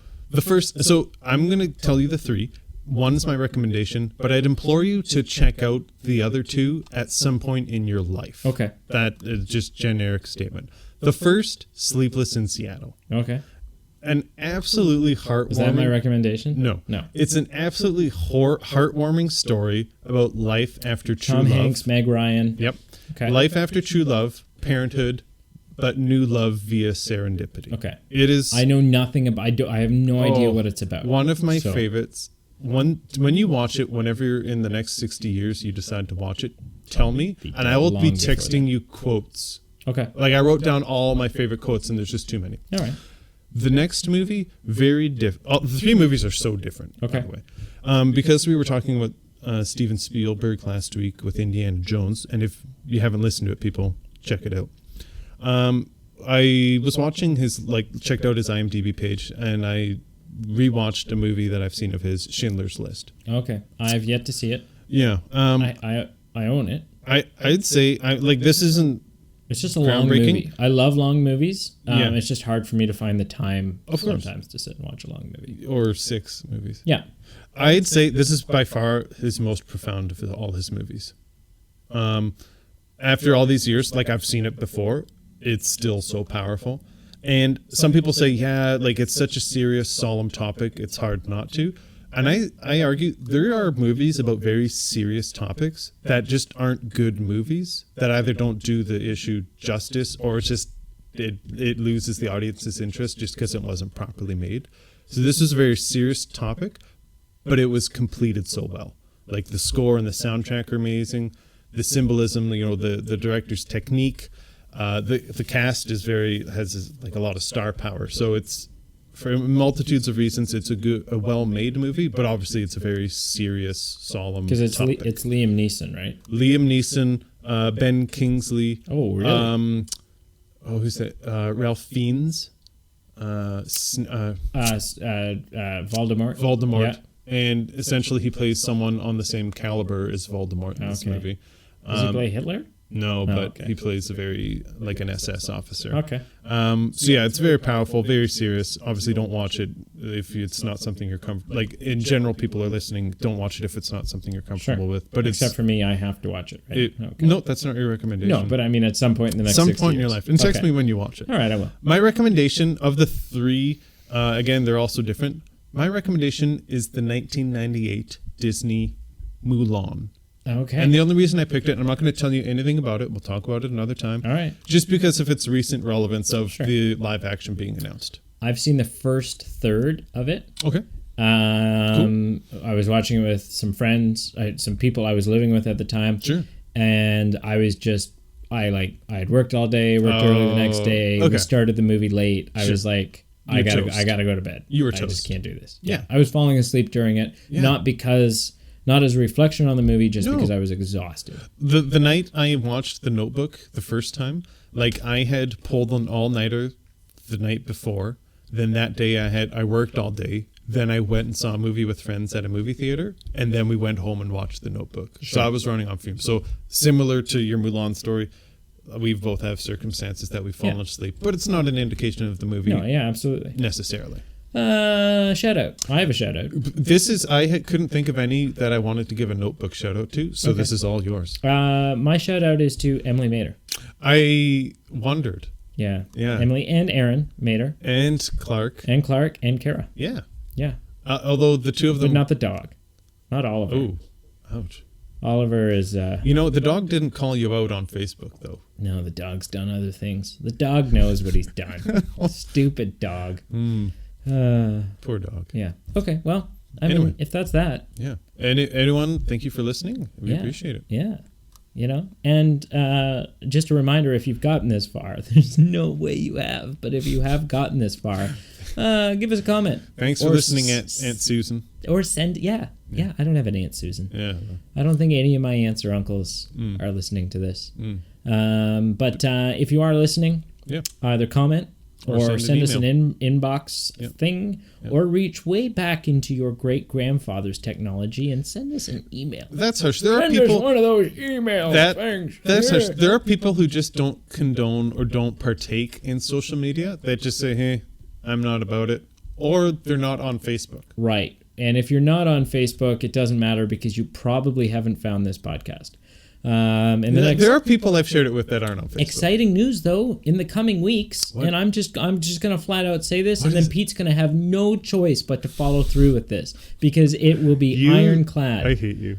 B: I'm going to tell you the 3. One's my recommendation, but I'd implore you to check out the other 2 at some point in your life.
A: Okay.
B: That is just generic statement. The first, Sleepless in Seattle.
A: Okay.
B: An absolutely heartwarming...
A: Is that my recommendation?
B: No. It's an absolutely heartwarming story about life after true love.
A: Tom Hanks, Meg Ryan.
B: Yep.
A: Okay.
B: Life after true love, parenthood, but new love via serendipity.
A: Okay.
B: It is...
A: I know nothing about... I have no idea what it's about.
B: One of my favorites... When you watch it, whenever you're in the next 60 years, you decide to watch it, tell me, and I will be texting you quotes.
A: Okay.
B: Like, I wrote down all my favorite quotes, and there's just too many.
A: All right.
B: The next movie, very different. The 3 movies are so different,
A: okay.
B: by the way. Because we were talking about Steven Spielberg last week with Indiana Jones, and if you haven't listened to it, people, check it out. I was watching checked out his IMDb page, and I rewatched a movie that I've seen of his, Schindler's List.
A: Okay, I've yet to see it.
B: Yeah,
A: I own it.
B: I'd say this isn't.
A: It's just a long movie. I love long movies. It's just hard for me to find the time sometimes to sit and watch a long movie.
B: Or 6 movies.
A: Yeah.
B: I'd say this is by far his most profound of all his movies. After all these years, I've seen it before, it's still so powerful. And some people say, it's such a serious, solemn topic, it's hard not to. And I argue there are movies about very serious topics that just aren't good movies, that either don't do the issue justice or it's just it loses the audience's interest just because it wasn't properly made. So this is a very serious topic, but it was completed so well. The score and the soundtrack are amazing. The symbolism, the director's technique, the cast has a lot of star power. So it's, for multitudes of reasons, it's a well-made movie, but obviously it's a very serious, solemn
A: because it's
B: topic.
A: It's Liam Neeson, right?
B: Liam Neeson, Ben Kingsley.
A: Oh, really?
B: Who's that? Ralph Fiennes.
A: Voldemort.
B: Voldemort.
A: Yeah.
B: And essentially he plays someone on the same caliber as Voldemort in this movie.
A: Does he play Hitler?
B: No, but he plays an SS officer.
A: Okay.
B: So yeah, it's very powerful, very serious. Obviously, don't watch it if it's not something you're comfortable. In general, people are listening. Don't watch it if it's not something you're comfortable with. But
A: except for me, I have to watch it. Right?
B: No, that's not your recommendation.
A: No, but I mean, at some point in the next 6
B: in your life, and text me when you watch it.
A: All right, I will.
B: My recommendation of the 3, again, they're also different. My recommendation is the 1998 Disney Mulan.
A: Okay.
B: And the only reason I picked it, and I'm not going to tell you anything about it, we'll talk about it another time.
A: All right.
B: Just because of its recent relevance of the live action being announced.
A: I've seen the first third of it.
B: Okay.
A: Cool. I was watching it with some friends, some people I was living with at the time.
B: Sure.
A: And I was just, I had worked all day, worked early the next day. Okay. We started the movie late. I was like, I gotta go to bed.
B: You were toast.
A: I just can't do this.
B: Yeah.
A: I was falling asleep during it, not as a reflection on the movie, just because I was exhausted.
B: The night I watched The Notebook the first time, I had pulled an all-nighter the night before. Then that day I worked all day. Then I went and saw a movie with friends at a movie theater. And then we went home and watched The Notebook. Sure. So I was running on fumes. So similar to your Mulan story, we both have circumstances that we've fallen asleep. But it's not an indication of the movie.
A: No, yeah, absolutely.
B: Necessarily.
A: Shout out. I have a shout out.
B: Couldn't think of any that I wanted to give a Notebook shout out to, so this is all yours.
A: My shout out is to Emily Mater.
B: I wondered.
A: Yeah. Emily and Aaron Mater.
B: And Clark.
A: And Kara.
B: Yeah.
A: Yeah.
B: Although the two of them...
A: But not the dog. Not Oliver.
B: Oh, ouch.
A: Oliver is...
B: the dog didn't call you out on Facebook, though.
A: No, the dog's done other things. The dog knows what he's done. Stupid dog.
B: Poor dog.
A: Yeah. Okay. Well, I mean, if that's that.
B: Yeah. Anyone, thank you for listening. We appreciate it.
A: Yeah. And just a reminder, if you've gotten this far, there's no way you have, but if you have gotten this far, give us a comment.
B: Thanks for listening, Aunt Susan.
A: Or send, I don't have an Aunt Susan.
B: Yeah.
A: I don't think any of my aunts or uncles are listening to this. But if you are listening, either comment or send us an inbox thing, or reach way back into your great-grandfather's technology and send us an email.
B: That's harsh. There are people...
A: one of those email things.
B: That's harsh. There are people who just don't condone or don't partake in social media. They just say, hey, I'm not about it. Or they're not on Facebook.
A: Right. And if you're not on Facebook, it doesn't matter because you probably haven't found this podcast.
B: There are people I've shared it with that aren't on Facebook.
A: Exciting news, though, in the coming weeks, and I'm just gonna flat out say this, and then Pete's gonna have no choice but to follow through with this because it will be ironclad.
B: I hate you.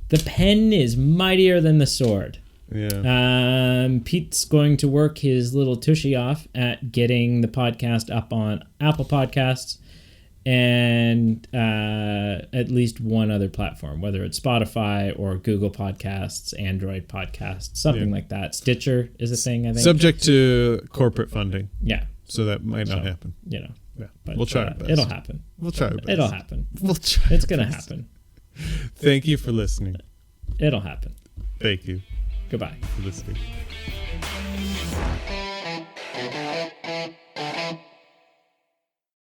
A: The pen is mightier than the sword.
B: Yeah.
A: Pete's going to work his little tushy off at getting the podcast up on Apple Podcasts and at least one other platform, whether it's Spotify or Google Podcasts, Android Podcasts, something like that. Stitcher is a thing, I think.
B: Subject to corporate funding.
A: Yeah.
B: So that might not happen.
A: But
B: we'll try our best.
A: It'll happen.
B: We'll try our best.
A: It'll happen.
B: We'll try.
A: It's going to happen.
B: Thank you for listening.
A: It'll happen.
B: Thank you.
A: Goodbye.
B: For listening.